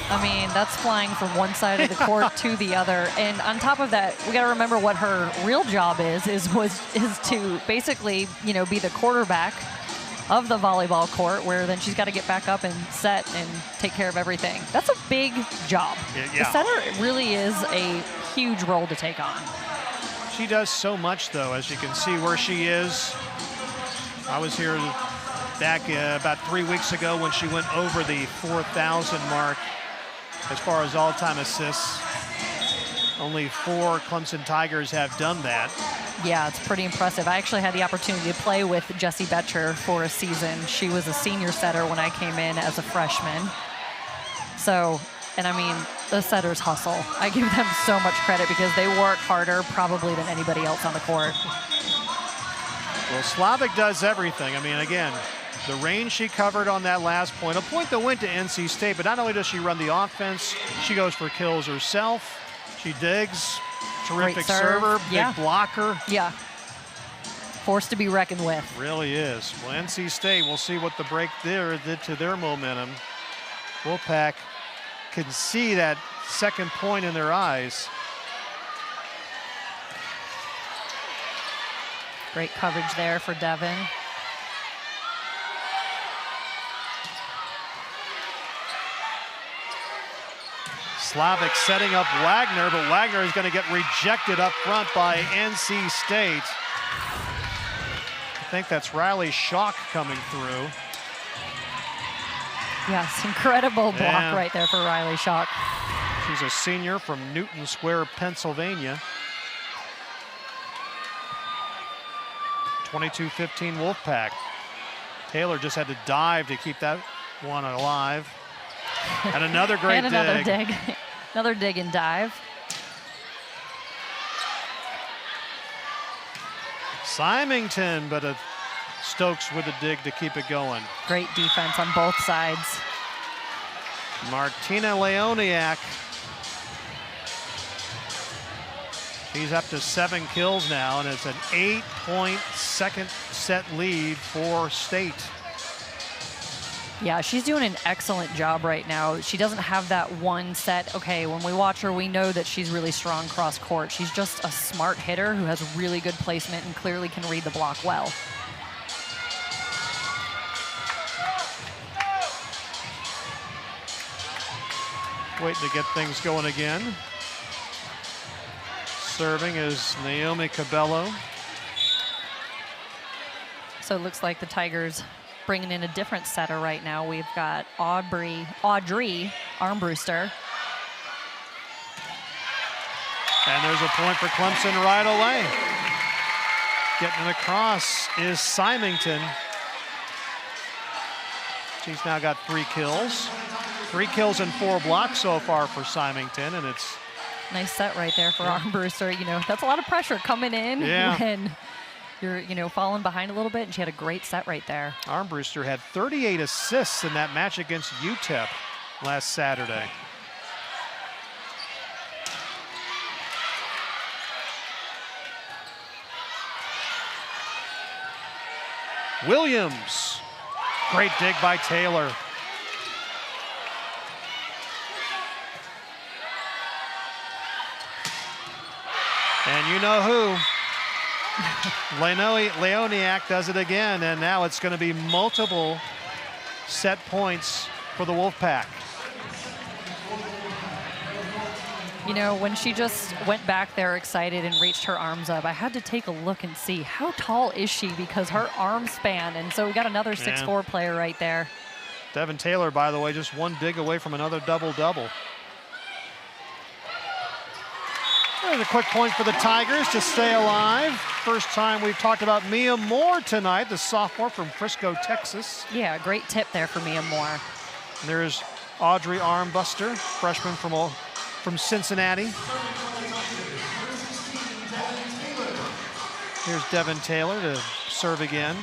I mean, that's flying from one side of the court to the other. And on top of that, we got to remember what her real job is to basically, you know, be the quarterback of the volleyball court, where then she's got to get back up and set and take care of everything. That's a big job. Yeah. The setter really is a huge role to take on. She does so much, though, as you can see where she is. I was here back about 3 weeks ago when she went over the 4,000 mark as far as all-time assists. Only 4 Clemson Tigers have done that. Yeah, it's pretty impressive. I actually had the opportunity to play with Jessie Betcher for a season. She was a senior setter when I came in as a freshman. So, and I mean, the setters hustle. I give them so much credit because they work harder probably than anybody else on the court. Well, Slavic does everything. I mean, again, the range she covered on that last point, a point that went to NC State, but not only does she run the offense, she goes for kills herself. She digs, terrific server, big blocker. Yeah, force to be reckoned with. Really is. Well, NC State, we'll see what the break there did to their momentum. Wolfpack can see that second point in their eyes. Great coverage there for Devin. Slavic setting up Wagner, but Wagner is going to get rejected up front by NC State. I think that's Riley Schock coming through. Yes, incredible block right there for Riley Schock. She's a senior from Newton Square, Pennsylvania. 22-15 Wolfpack. Taylor just had to dive to keep that one alive. And another great and another dig. Another dig and dive. Symington, but Stokes with a dig to keep it going. Great defense on both sides. Martina Leoniak. She's up to 7 kills now, and it's an 8-point second set lead for State. Yeah, she's doing an excellent job right now. She doesn't have that one set. Okay, when we watch her, we know that she's really strong cross court. She's just a smart hitter who has really good placement and clearly can read the block well. Waiting to get things going again. Serving is Naomi Cabello. So it looks like the Tigers bringing in a different setter right now. We've got Audrey Armbruster. And there's a point for Clemson right away. Getting it across is Symington. She's now got 3 kills. 3 kills and 4 blocks so far for Symington, and it's nice set right there for Armbruster. You know, that's a lot of pressure coming in when you're, you know, falling behind a little bit, and she had a great set right there. Armbruster had 38 assists in that match against UTEP last Saturday. Williams. Great dig by Taylor. And you know who? Leoniak does it again, and now it's going to be multiple set points for the Wolfpack. You know, when she just went back there excited and reached her arms up, I had to take a look and see how tall is she, because her arm span, and so we got another 6'4" player right there. Devin Taylor, by the way, just one dig away from another double-double. There's a quick point for the Tigers to stay alive. First time we've talked about Mia Moore tonight, the sophomore from Frisco, Texas. Yeah, great tip there for Mia Moore. And there's Audrey Armbuster, freshman from Cincinnati. Here's Devin Taylor to serve again.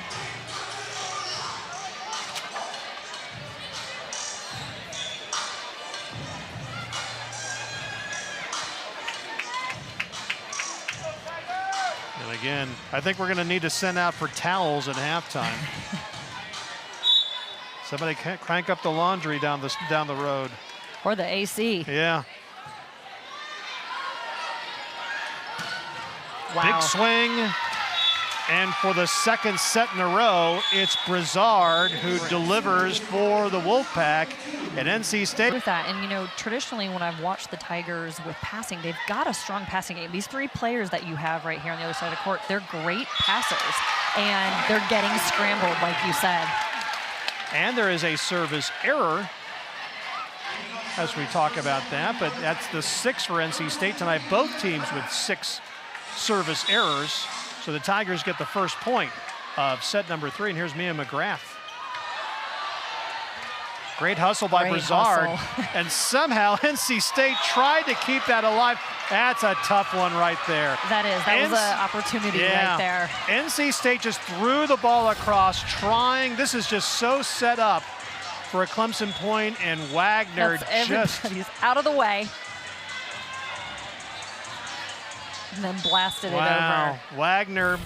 And again, I think we're going to need to send out for towels at halftime. Somebody can't crank up the laundry down the road. Or the AC. Yeah. Wow. Big swing. And for the second set in a row, it's Brizard who delivers for the Wolfpack at NC State. With that, and you know, traditionally when I've watched the Tigers with passing, they've got a strong passing game. These three players that you have right here on the other side of the court, they're great passers, and they're getting scrambled, like you said. And there is a service error as we talk about that, but that's the 6th for NC State tonight. Both teams with 6 service errors. So the Tigers get the first point of set number 3, and here's Mia McGrath. Great hustle by Brizard, and somehow NC State tried to keep that alive. That's a tough one right there. That was an opportunity right there. NC State just threw the ball across, trying. This is just so set up for a Clemson point, and Wagner everybody's out of the way. And then blasted it over. Wagner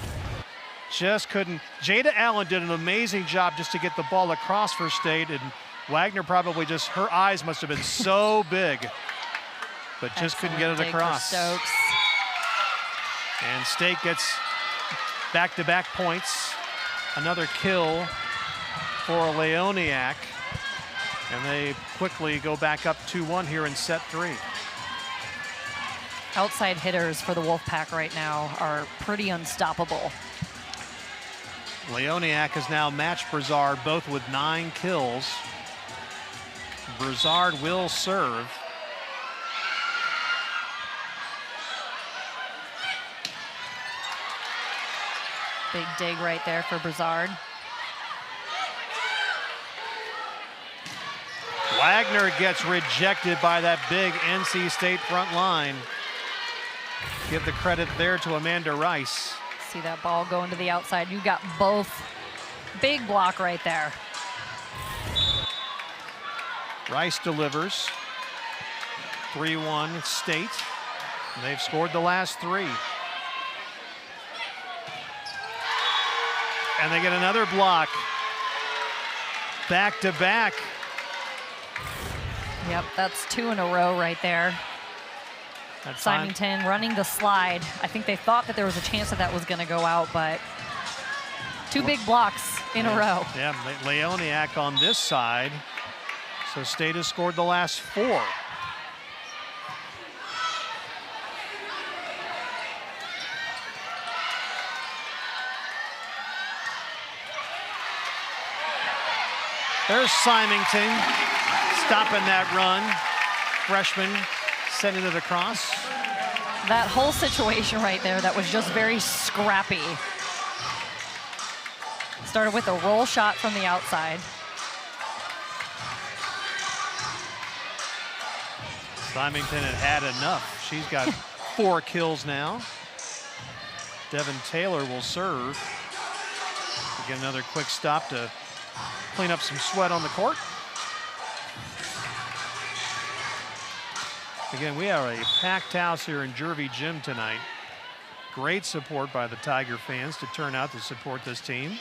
just couldn't. Jada Allen did an amazing job just to get the ball across for State, and Wagner probably just, her eyes must have been so big, but just couldn't get it across. And State gets back-to-back points. Another kill for Leoniak, and they quickly go back up 2-1 here in set 3. Outside hitters for the Wolfpack right now are pretty unstoppable. Leoniak has now matched Brizard, both with 9 kills. Brizard will serve. Big dig right there for Brizard. Wagner gets rejected by that big NC State front line. Give the credit there to Amanda Rice. See that ball going to the outside. You got both. Big block right there. Rice delivers. 3-1 State. And they've scored the last 3. And they get another block. Back to back. Yep, that's 2 in a row right there. Symington running the slide. I think they thought that there was a chance that was going to go out, but 2 big blocks in a row. Yeah, Leoniak on this side. So State has scored the last 4. There's Symington stopping that run. Freshman sending it across. That whole situation right there, that was just very scrappy. Started with a roll shot from the outside. Symington had enough. She's got 4 kills now. Devin Taylor will serve. Get another quick stop to clean up some sweat on the court. Again, we have a packed house here in Jervey Gym tonight. Great support by the Tiger fans to turn out to support this team.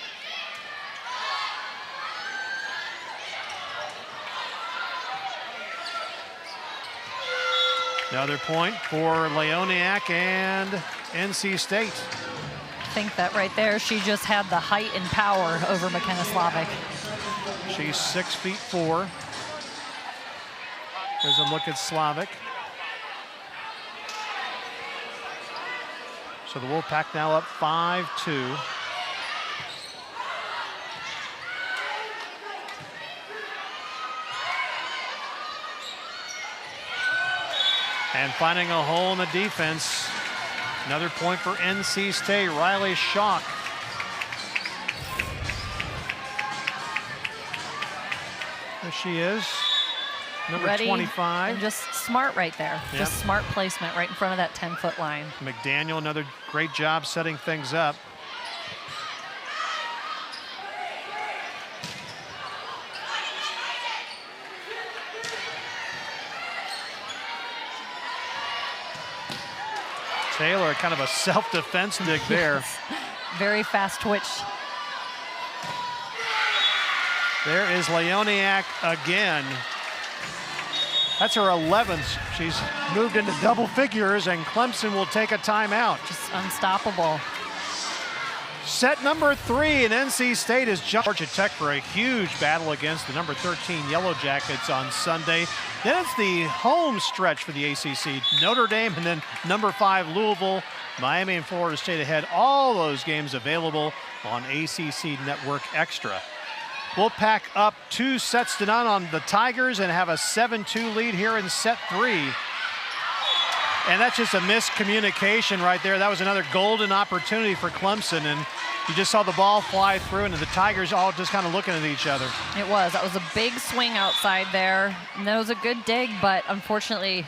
Another point for Leoniak and NC State. I think that right there, she just had the height and power over McKenna Slavic. She's 6'4". There's a look at Slavic. So the Wolfpack now up 5-2. And finding a hole in the defense. Another point for NC State, Riley Schock. There she is, number Ready 25. and just smart right there. Yep. Just smart placement right in front of that 10-foot line. McDaniel, another great job setting things up. Taylor, kind of a self-defense dig there. Very fast twitch. There is Leoniak again. That's her 11th. She's moved into double figures, and Clemson will take a timeout. Just unstoppable. Set number 3, and NC State is Georgia Tech for a huge battle against the number 13 Yellow Jackets on Sunday. Then it's the home stretch for the ACC. Notre Dame and then number 5 Louisville, Miami and Florida State ahead. All those games available on ACC Network Extra. Wolfpack up 2-0 on the Tigers and have a 7-2 lead here in set 3. And that's just a miscommunication right there. That was another golden opportunity for Clemson, and you just saw the ball fly through, and the Tigers all just kind of looking at each other. It was. That was a big swing outside there. And that was a good dig, but unfortunately,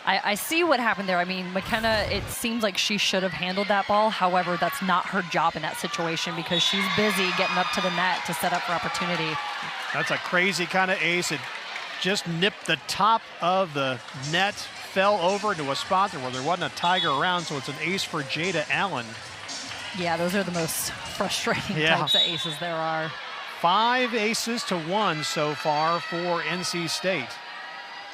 I see what happened there. I mean, McKenna, it seems like she should have handled that ball. However, that's not her job in that situation because she's busy getting up to the net to set up for opportunity. That's a crazy kind of ace. It just nipped the top of the net, fell over into a spot where there wasn't a Tiger around, so it's an ace for Jada Allen. Yeah, those are the most frustrating types of aces there are. 5 aces to 1 so far for NC State.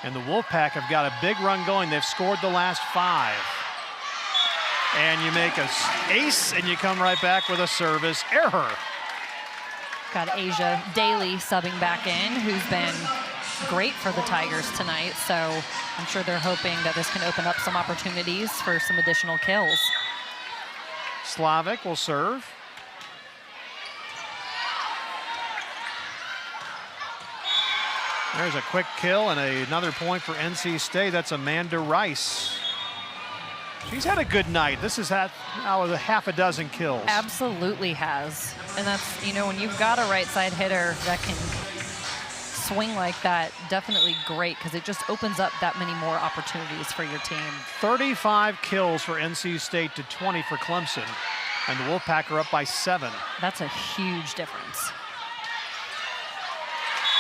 And the Wolfpack have got a big run going. They've scored the last 5. And you make an ace, and you come right back with a service error. Got Asia Daly subbing back in, who's been great for the Tigers tonight. So I'm sure they're hoping that this can open up some opportunities for some additional kills. Slavic will serve. There's a quick kill and another point for NC State. That's Amanda Rice. She's had a good night. This has had a half a dozen kills. Absolutely has. And that's, you know, when you've got a right side hitter that can swing like that, definitely great because it just opens up that many more opportunities for your team. 35 kills for NC State to 20 for Clemson. And the Wolfpack are up by 7. That's a huge difference.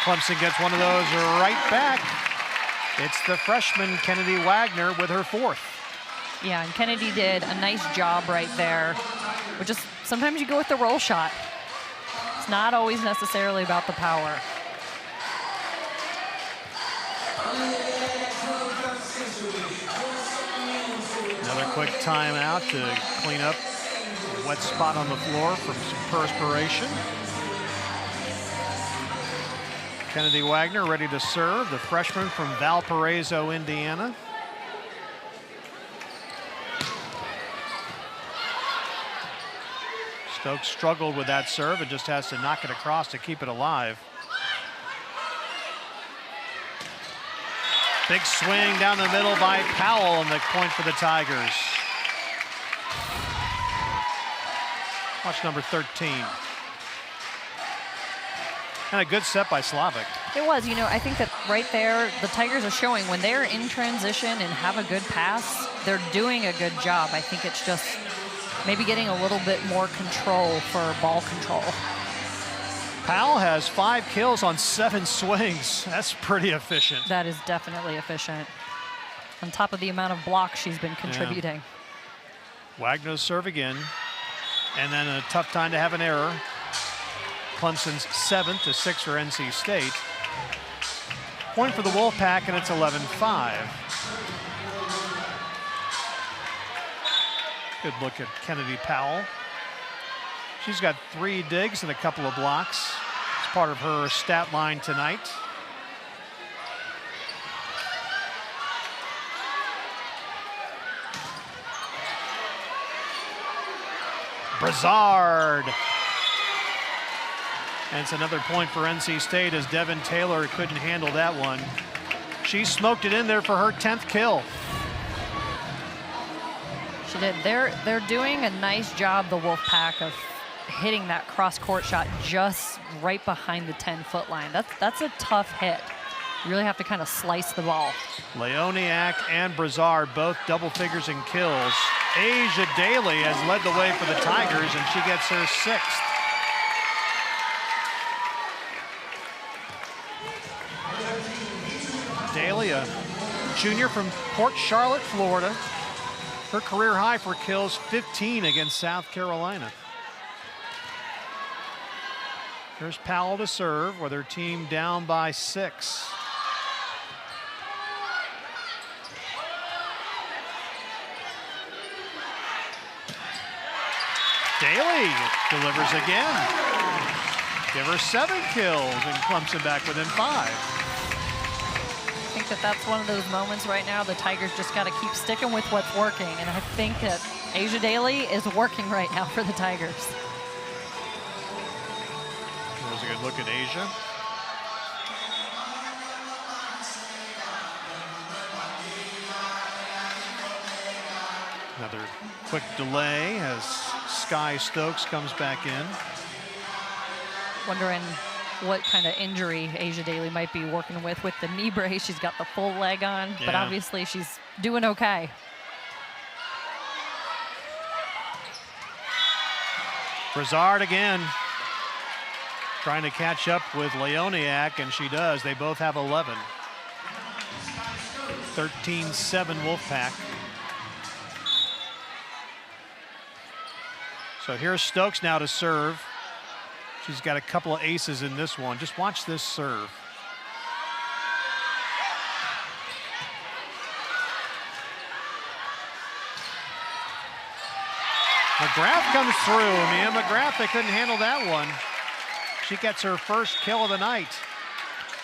Clemson gets one of those right back. It's the freshman Kennedy Wagner with her 4th. Yeah, and Kennedy did a nice job right there. But just sometimes you go with the roll shot. It's not always necessarily about the power. Another quick timeout to clean up a wet spot on the floor from some perspiration. Kennedy Wagner ready to serve, the freshman from Valparaiso, Indiana. Stokes struggled with that serve and just has to knock it across to keep it alive. Big swing down the middle by Powell, and the point for the Tigers. Watch number 13. And a good set by Slavic. It was, you know, I think that right there, the Tigers are showing when they're in transition and have a good pass, they're doing a good job. I think it's just maybe getting a little bit more control for ball control. Powell has 5 kills on 7 swings. That's pretty efficient. That is definitely efficient. On top of the amount of blocks she's been contributing. Yeah. Wagner's serve again. And then a tough time to have an error. Clemson's 7th to 6 for NC State. Point for the Wolfpack, and it's 11-5. Good look at Kennedy Powell. She's got 3 digs and a couple of blocks. It's part of her stat line tonight. Brazard. And it's another point for NC State as Devin Taylor couldn't handle that one. She smoked it in there for her 10th kill. She did. They're doing a nice job, the Wolfpack, of hitting that cross-court shot just right behind the 10-foot line. That's a tough hit. You really have to kind of slice the ball. Leoniak and Brazard both double figures in kills. Asia Daly has led the way for the Tigers, and she gets her 6th. Daly, a junior from Port Charlotte, Florida. Her career high for kills, 15 against South Carolina. Here's Powell to serve with her team down by 6. Daly delivers again. Give her 7 kills, and Clemson back within 5. I think that's one of those moments right now the Tigers just got to keep sticking with what's working, and I think that Asia Daly is working right now for the Tigers. There's a good look at Asia. Another quick delay as Sky Stokes comes back in. Wondering what kind of injury Asia Daly might be working with the knee brace. She's got the full leg on, but obviously she's doing okay. Brazard again, trying to catch up with Leoniak, and she does. They both have 11. 13-7 Wolfpack. So here's Stokes now to serve. She's got a couple of aces in this one. Just watch this serve. McGrath comes through. Mia McGrath, they couldn't handle that one. She gets her first kill of the night.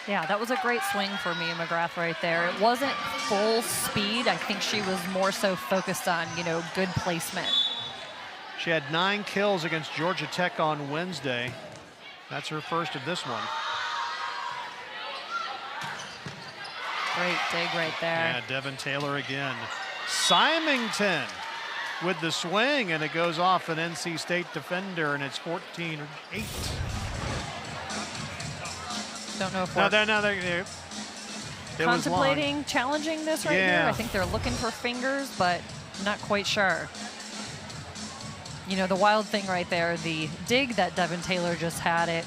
Yeah, that was a great swing for Mia McGrath right there. It wasn't full speed. I think she was more so focused on, good placement. She had 9 kills against Georgia Tech on Wednesday. That's her first of this one. Great dig right there. Yeah, Devin Taylor again. Symington with the swing, and it goes off an NC State defender, and it's 14-8. Don't know if we're contemplating challenging this right here. I think they're looking for fingers, but not quite sure. The wild thing right there, the dig that Devin Taylor just had, it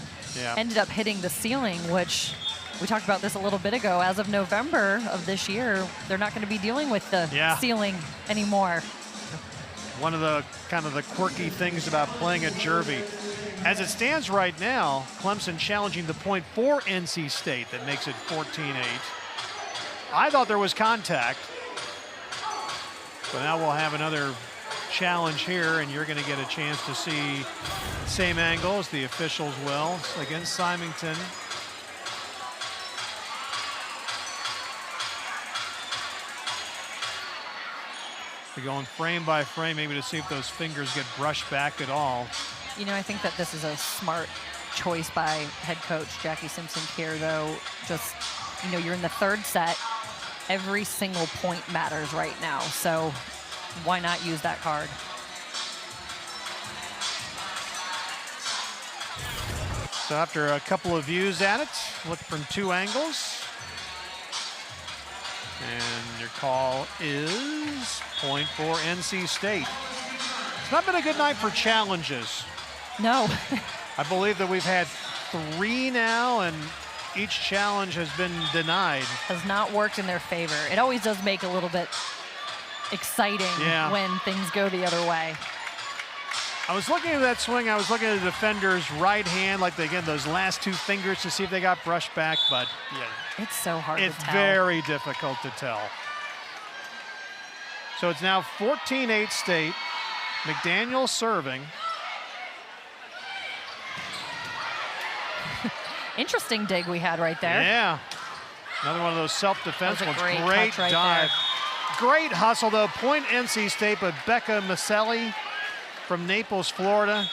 ended up hitting the ceiling, which we talked about this a little bit ago. As of November of this year, they're not going to be dealing with the ceiling anymore. One of the kind of the quirky things about playing at Jervey. As it stands right now, Clemson challenging the point for NC State that makes it 14-8. I thought there was contact. So now we'll have another challenge here, and you're going to get a chance to see same angle as the officials will against Symington. We're going frame by frame, maybe to see if those fingers get brushed back at all. I think that this is a smart choice by head coach Jackie Simpson here, though. Just, you're in the 3rd set. Every single point matters right now, so why not use that card? So after a couple of views at it, look from 2 angles. And your call is point for NC State. It's not been a good night for challenges. No. I believe that we've had 3 now, and each challenge has been denied. Has not worked in their favor. It always does make a little bit exciting when things go the other way. I was looking at that swing. I was looking at the defender's right hand, like again, those last 2 fingers to see if they got brushed back, but it's so hard to tell. It's very difficult to tell. So it's now 14-8 State. McDaniel serving. Interesting dig we had right there. Yeah. Another one of those self-defense ones. Great Great dive. Great hustle, though. Point NC State, but Becca Maselli from Naples, Florida.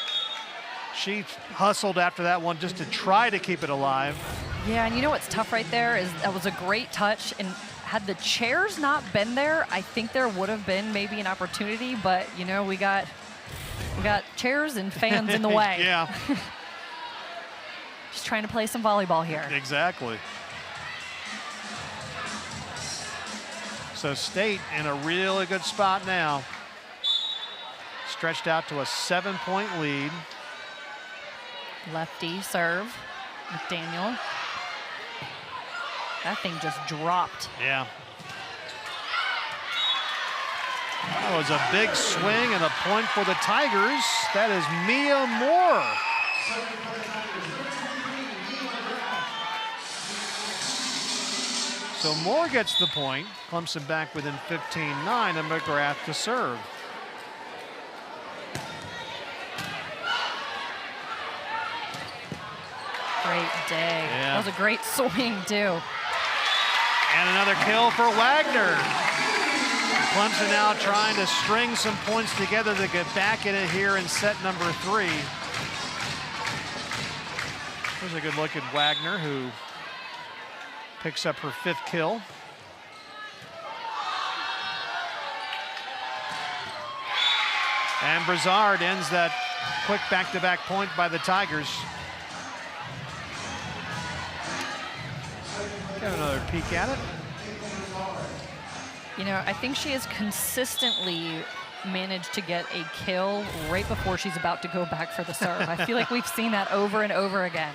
She hustled after that one just to try to keep it alive. Yeah, and you know what's tough right there is that was a great touch, and had the chairs not been there, I think there would have been maybe an opportunity, but you know, we got chairs and fans in the way. Yeah. Just trying to play some volleyball here. Exactly. So State in a really good spot now. Stretched out to a 7-point lead. Lefty serve, McDaniel. That thing just dropped. Yeah. That was a big swing and a point for the Tigers. That is Mia Moore. So Moore gets the point. Clemson back within 15-9, and McGrath to serve. Great day. Yeah. That was a great swing, too. And another kill for Wagner. Clemson now trying to string some points together to get back in it here in set number 3. Here's a good look at Wagner, who picks up her 5th kill. And Brizard ends that quick back-to-back point by the Tigers. Got another peek at it. You know, I think she has consistently managed to get a kill right before she's about to go back for the serve. I feel like we've seen that over and over again.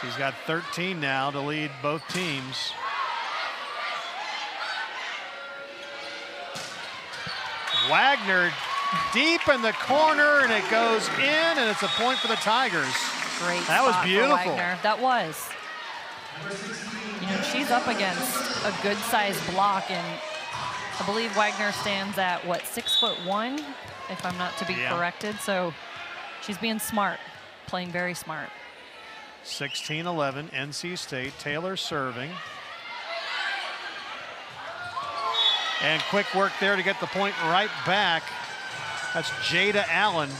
She's got 13 now to lead both teams. Wagner deep in the corner, and it goes in, and it's a point for the Tigers. Great That was spot beautiful. for Wagner. That was. You know, she's up against a good-sized block, and I believe Wagner stands at, what, 6'1", if I'm not to be corrected. So she's being smart, playing very smart. 16-11, NC State. Taylor serving. And quick work there to get the point right back. That's Jada Allen.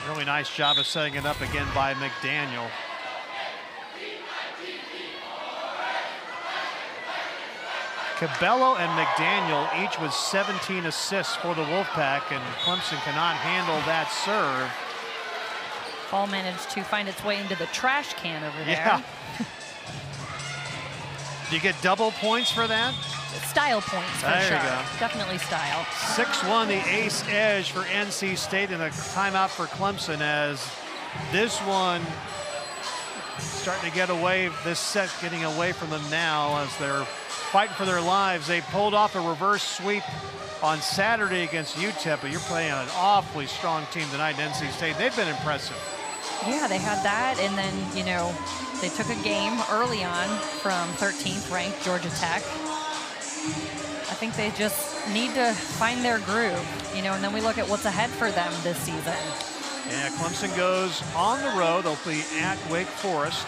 Really nice job of setting it up again by McDaniel. Cabello and McDaniel each with 17 assists for the Wolfpack, and Clemson cannot handle that serve. Ball managed to find its way into the trash can over there. Yeah. Do you get double points for that? Style points for there sure. You go. Definitely style. 6-1, the ace edge for NC State, and a timeout for Clemson, as this one starting to get away, this set getting away from them now as they're fighting for their lives. They pulled off a reverse sweep on Saturday against UTEP, but you're playing an awfully strong team tonight in NC State. They've been impressive. Yeah, they had that, and then, you know, they took a game early on from 13th ranked Georgia Tech. I think they just need to find their groove, you know, and then we look at what's ahead for them this season. Yeah, Clemson goes on the road. They'll be at Wake Forest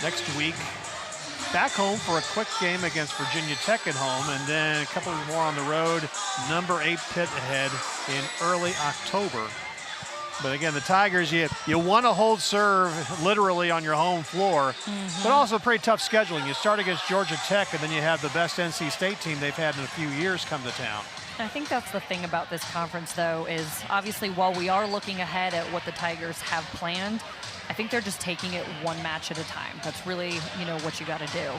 next week. Back home for a quick game against Virginia Tech at home, and then a couple more on the road. Number 8 Pitt ahead in early October. But again, the Tigers, you want to hold serve literally on your home floor, but also pretty tough scheduling. You start against Georgia Tech, and then you have the best NC State team they've had in a few years come to town. I think that's the thing about this conference, though, is obviously while we are looking ahead at what the Tigers have planned, I think they're just taking it one match at a time. That's really, you know, what you got to do.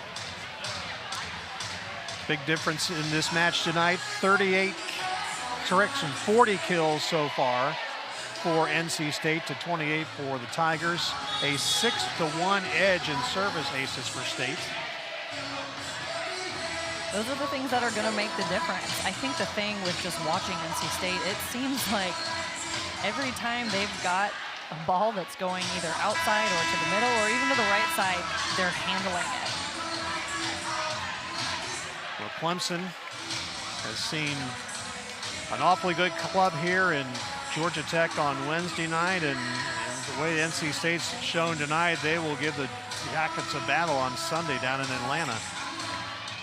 Big difference in this match tonight. 40 kills so far for NC State to 28 for the Tigers. A 6-1 edge in service aces for State. Those are the things that are going to make the difference. I think the thing with just watching NC State, it seems like every time they've got a ball that's going either outside or to the middle or even to the right side, they're handling it. Well, Clemson has seen an awfully good club here in Georgia Tech on Wednesday night, and the way NC State's shown tonight, they will give the Jackets a battle on Sunday down in Atlanta.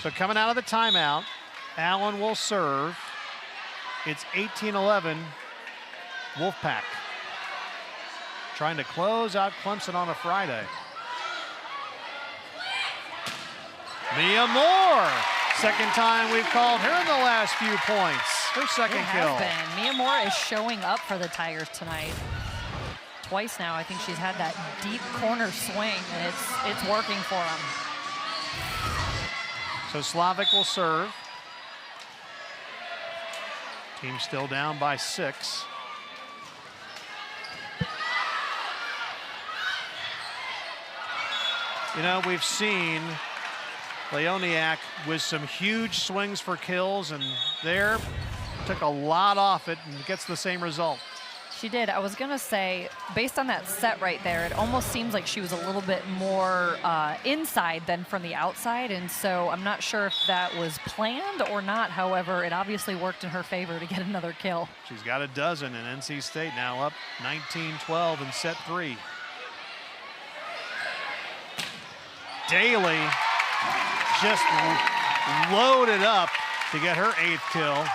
So coming out of the timeout, Allen will serve. It's 18-11, Wolfpack. Trying to close out Clemson on a Friday. Mia Moore, second time we've called her in the last few points. Her second kill. Mia Moore is showing up for the Tigers tonight. Twice now, I think she's had that deep corner swing, and it's working for them. So Slavic will serve. Team still down by 6. You know, we've seen Leoniak with some huge swings for kills, and there took a lot off it and gets the same result. She did. I was going to say, based on that set right there, it almost seems like she was a little bit more inside than from the outside, and so I'm not sure if that was planned or not. However, it obviously worked in her favor to get another kill. She's got a dozen, and NC State now up 19-12 in set 3. Daly just loaded up to get her 8th kill.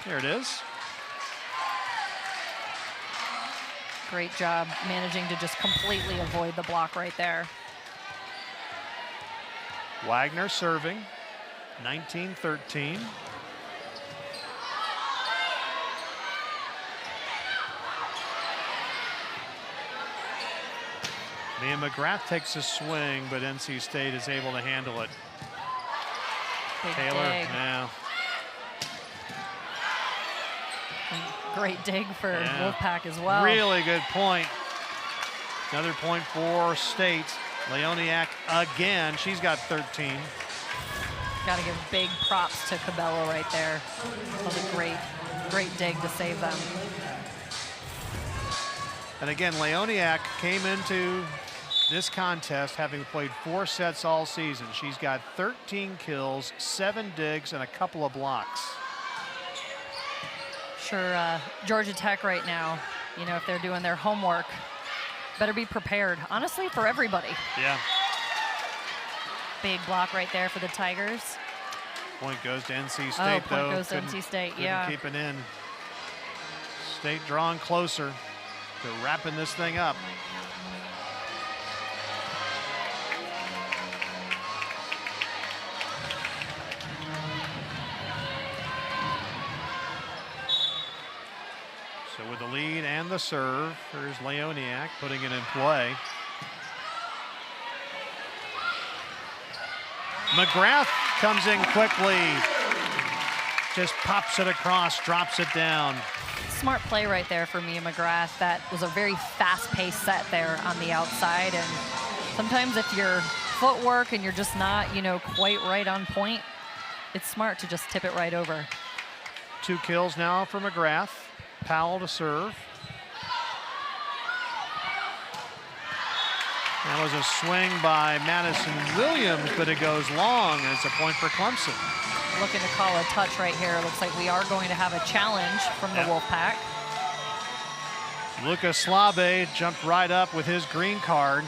There it is. Great job managing to just completely avoid the block right there. Wagner serving, 19-13. Mia McGrath takes a swing, but NC State is able to handle it. Big Taylor, dig. yeah. Great dig for Wolfpack as well. Really good point. Another point for State. Leoniak again. She's got 13. Got to give big props to Cabello right there. That was a great dig to save them. And again, Leoniak came into this contest having played 4 sets all season. She's got 13 kills, 7 digs, and a couple of blocks. Sure, Georgia Tech right now, you know, if they're doing their homework, better be prepared, honestly, for everybody. Yeah. Big block right there for the Tigers. Point goes to NC State, though. Point goes to NC State, yeah. Keep it in. State drawing closer to wrapping this thing up. So with the lead and the serve, here's Leoniak putting it in play. McGrath comes in quickly, just pops it across, drops it down. Smart play right there for Mia McGrath. That was a very fast-paced set there on the outside, and sometimes if your footwork and you're just not, you know, quite right on point, it's smart to just tip it right over. 2 kills now for McGrath. Powell to serve. That was a swing by Madison Williams, but it goes long, and it's a point for Clemson. Looking to call a touch right here. Looks like we are going to have a challenge from the Wolfpack. Lucas Slave jumped right up with his green card.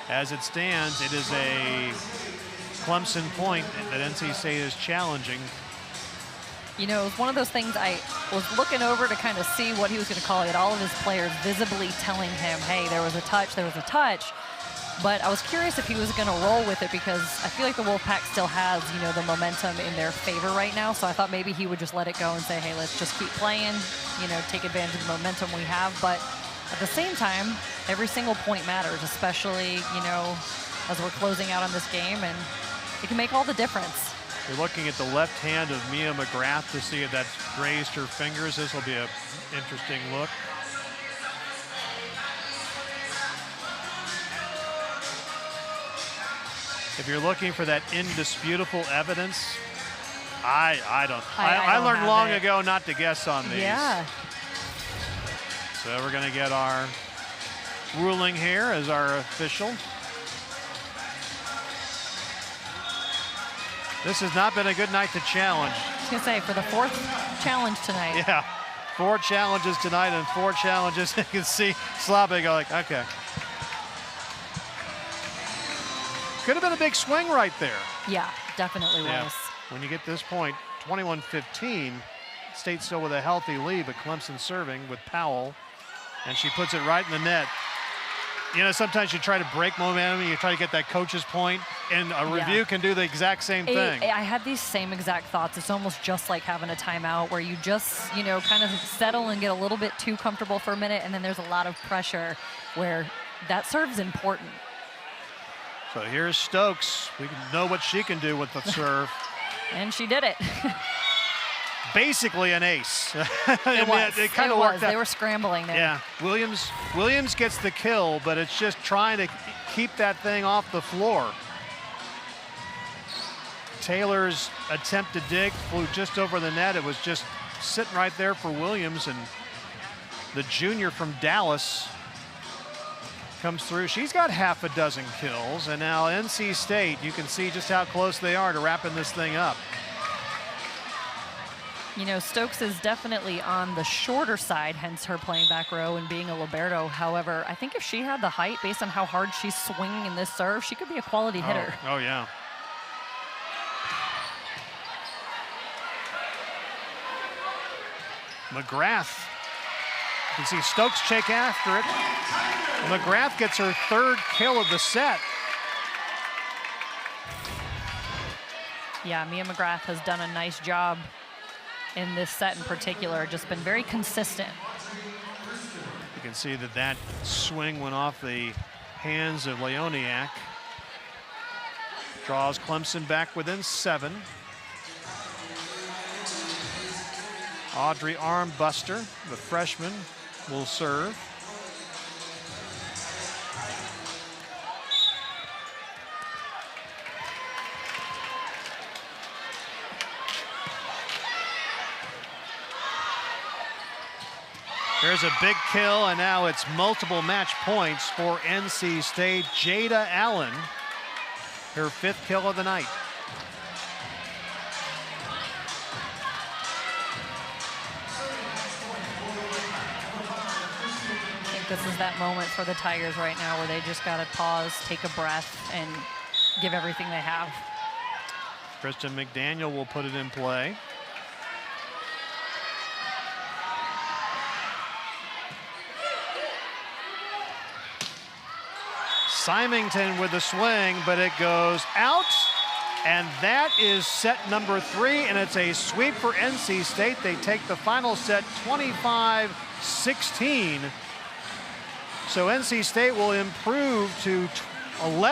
As it stands, it is a Clemson point that NC State is challenging. You know, it was one of those things I was looking over to kind of see what he was going to call. He had all of his players visibly telling him, hey, there was a touch, there was a touch. But I was curious if he was going to roll with it because I feel like the Wolfpack still has, you know, the momentum in their favor right now. So I thought maybe he would just let it go and say, hey, let's just keep playing, you know, take advantage of the momentum we have. But at the same time, every single point matters, especially, you know, as we're closing out on this game, and it can make all the difference. You're looking at the left hand of Mia McGrath to see if that's grazed her fingers. This will be an interesting look. If you're looking for that indisputable evidence, I learned long ago not to guess on these. Yeah. So we're going to get our ruling here as our official. This has not been a good night to challenge. I was going to say, for the 4th challenge tonight. Yeah, 4 challenges tonight and 4 challenges. You can see Slabik go like, okay. Could have been a big swing right there. Yeah, definitely was. When you get this point, 21-15, State still with a healthy lead, but Clemson serving with Powell, and she puts it right in the net. You know, sometimes you try to break momentum and you try to get that coach's point, and a review can do the exact same thing. I had these same exact thoughts. It's almost just like having a timeout where you just, you know, kind of settle and get a little bit too comfortable for a minute, and then there's a lot of pressure where that serve's important. So here's Stokes. We know what she can do with the serve. And she did it. Basically an ace. It kind of worked out. They were scrambling there. Yeah, Williams gets the kill, but it's just trying to keep that thing off the floor. Taylor's attempt to dig flew just over the net. It was just sitting right there for Williams, and the junior from Dallas comes through. She's got half a dozen kills, and now NC State, you can see just how close they are to wrapping this thing up. You know, Stokes is definitely on the shorter side, hence her playing back row and being a libero. However, I think if she had the height, based on how hard she's swinging in this serve, she could be a quality hitter. Oh, yeah. McGrath. You can see Stokes check after it. McGrath gets her 3rd kill of the set. Yeah, Mia McGrath has done a nice job in this set in particular, just been very consistent. You can see that swing went off the hands of Leoniak. Draws Clemson back within 7. Audrey Armbuster, the freshman, will serve. There's a big kill, and now it's multiple match points for NC State. Jada Allen, her 5th kill of the night. I think this is that moment for the Tigers right now where they just got to pause, take a breath, and give everything they have. Kristen McDaniel will put it in play. Symington with the swing, but it goes out, and that is set number 3, and it's a sweep for NC State. They take the final set 25-16. So NC State will improve to 11.